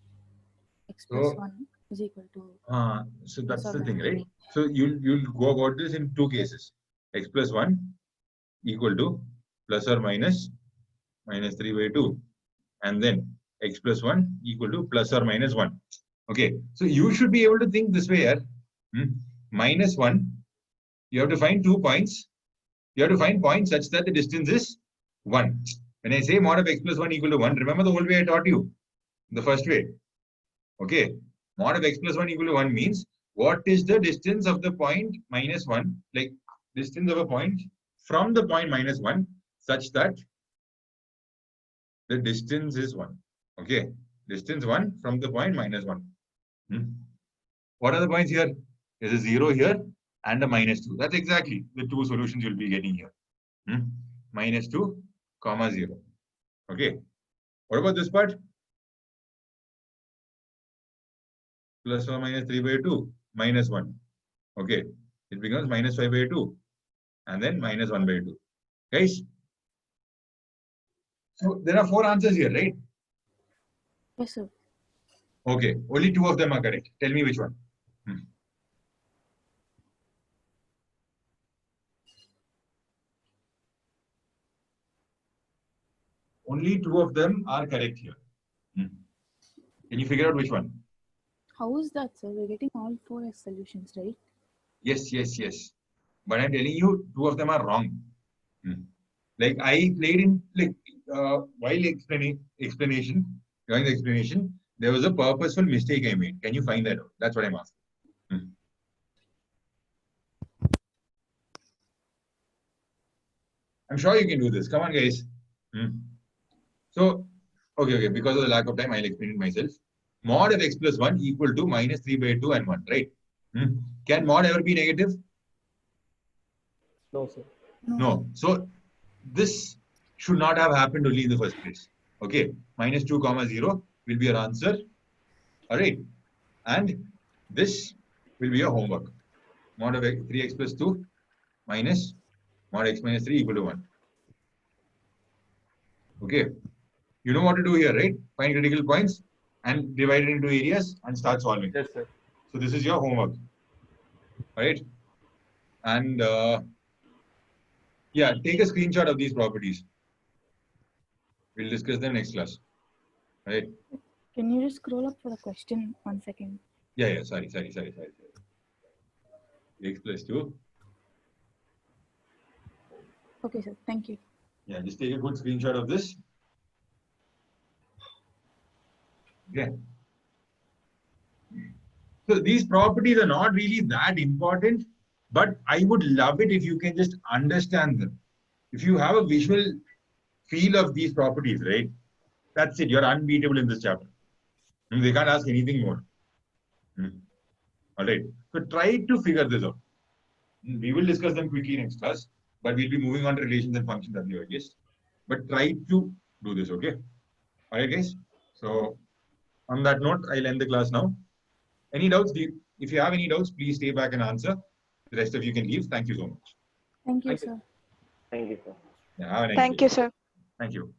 x plus So, 1 is equal to so plus that's or the thing, minus right? So you'll go about this in two cases. X plus 1 equal to plus or minus 3 by 2. And then x plus 1 equal to plus or minus 1. Okay, so you should be able to think this way here. Minus 1, you have to find 2 points. You have to find points such that the distance is 1. When I say mod of x plus 1 equal to 1, remember the whole way I taught you, the first way. Okay, mod of x plus 1 equal to 1 means what is the distance of the point minus 1, like distance of a point from the point minus 1 such that the distance is 1. Okay, distance 1 from the point minus 1. What are the points here? There's a 0 here and a minus 2. That's exactly the two solutions you'll be getting here. Minus 2, comma 0. Okay. What about this part? Plus or minus 3 by 2, minus 1. Okay. It becomes minus 5 by 2 and then minus 1 by 2. Guys? So there are 4 answers here, right? Yes, sir. Okay. Only 2 of them are correct. Tell me which one. Only 2 of them are correct here. Can you figure out which one? How is that, sir? We're getting all 4 as solutions, right? Yes, yes, yes. But I'm telling you, 2 of them are wrong. Like I played in while explanation, during the explanation, there was a purposeful mistake I made. Can you find that out? That's what I'm asking. I'm sure you can do this. Come on, guys. So, okay. Because of the lack of time, I'll explain it myself. Mod of x plus 1 equal to minus 3 by 2 and 1, right? Can mod ever be negative? No, sir. No. So, this should not have happened only in the first place. Okay. Minus 2 comma 0 will be your answer. All right. And this will be your homework. Mod of 3x plus 2 minus mod x minus 3 equal to 1. Okay. You know what to do here, right? Find critical points and divide it into areas and start solving. Yes, sir. So this is your homework. Right? And yeah, take a screenshot of these properties. We'll discuss them next class. Right? Can you just scroll up for the question 1 second? Yeah. Sorry. X plus 2. Okay, sir. Thank you. Yeah, just take a good screenshot of this. Okay. So these properties are not really that important, but I would love it if you can just understand them. If you have a visual feel of these properties, right? That's it. You're unbeatable in this chapter. They can't ask anything more. All right. So try to figure this out. We will discuss them quickly next class, but we'll be moving on to relations and functions at the earliest. But try to do this, okay? All right, guys. So on that note, I'll end the class now. Any doubts? If you have any doubts, please stay back and answer. The rest of you can leave. Thank you so much. Thank you, Thank you. sir. Thank you, sir. Yeah, have a nice Thank day. you, sir. Thank you.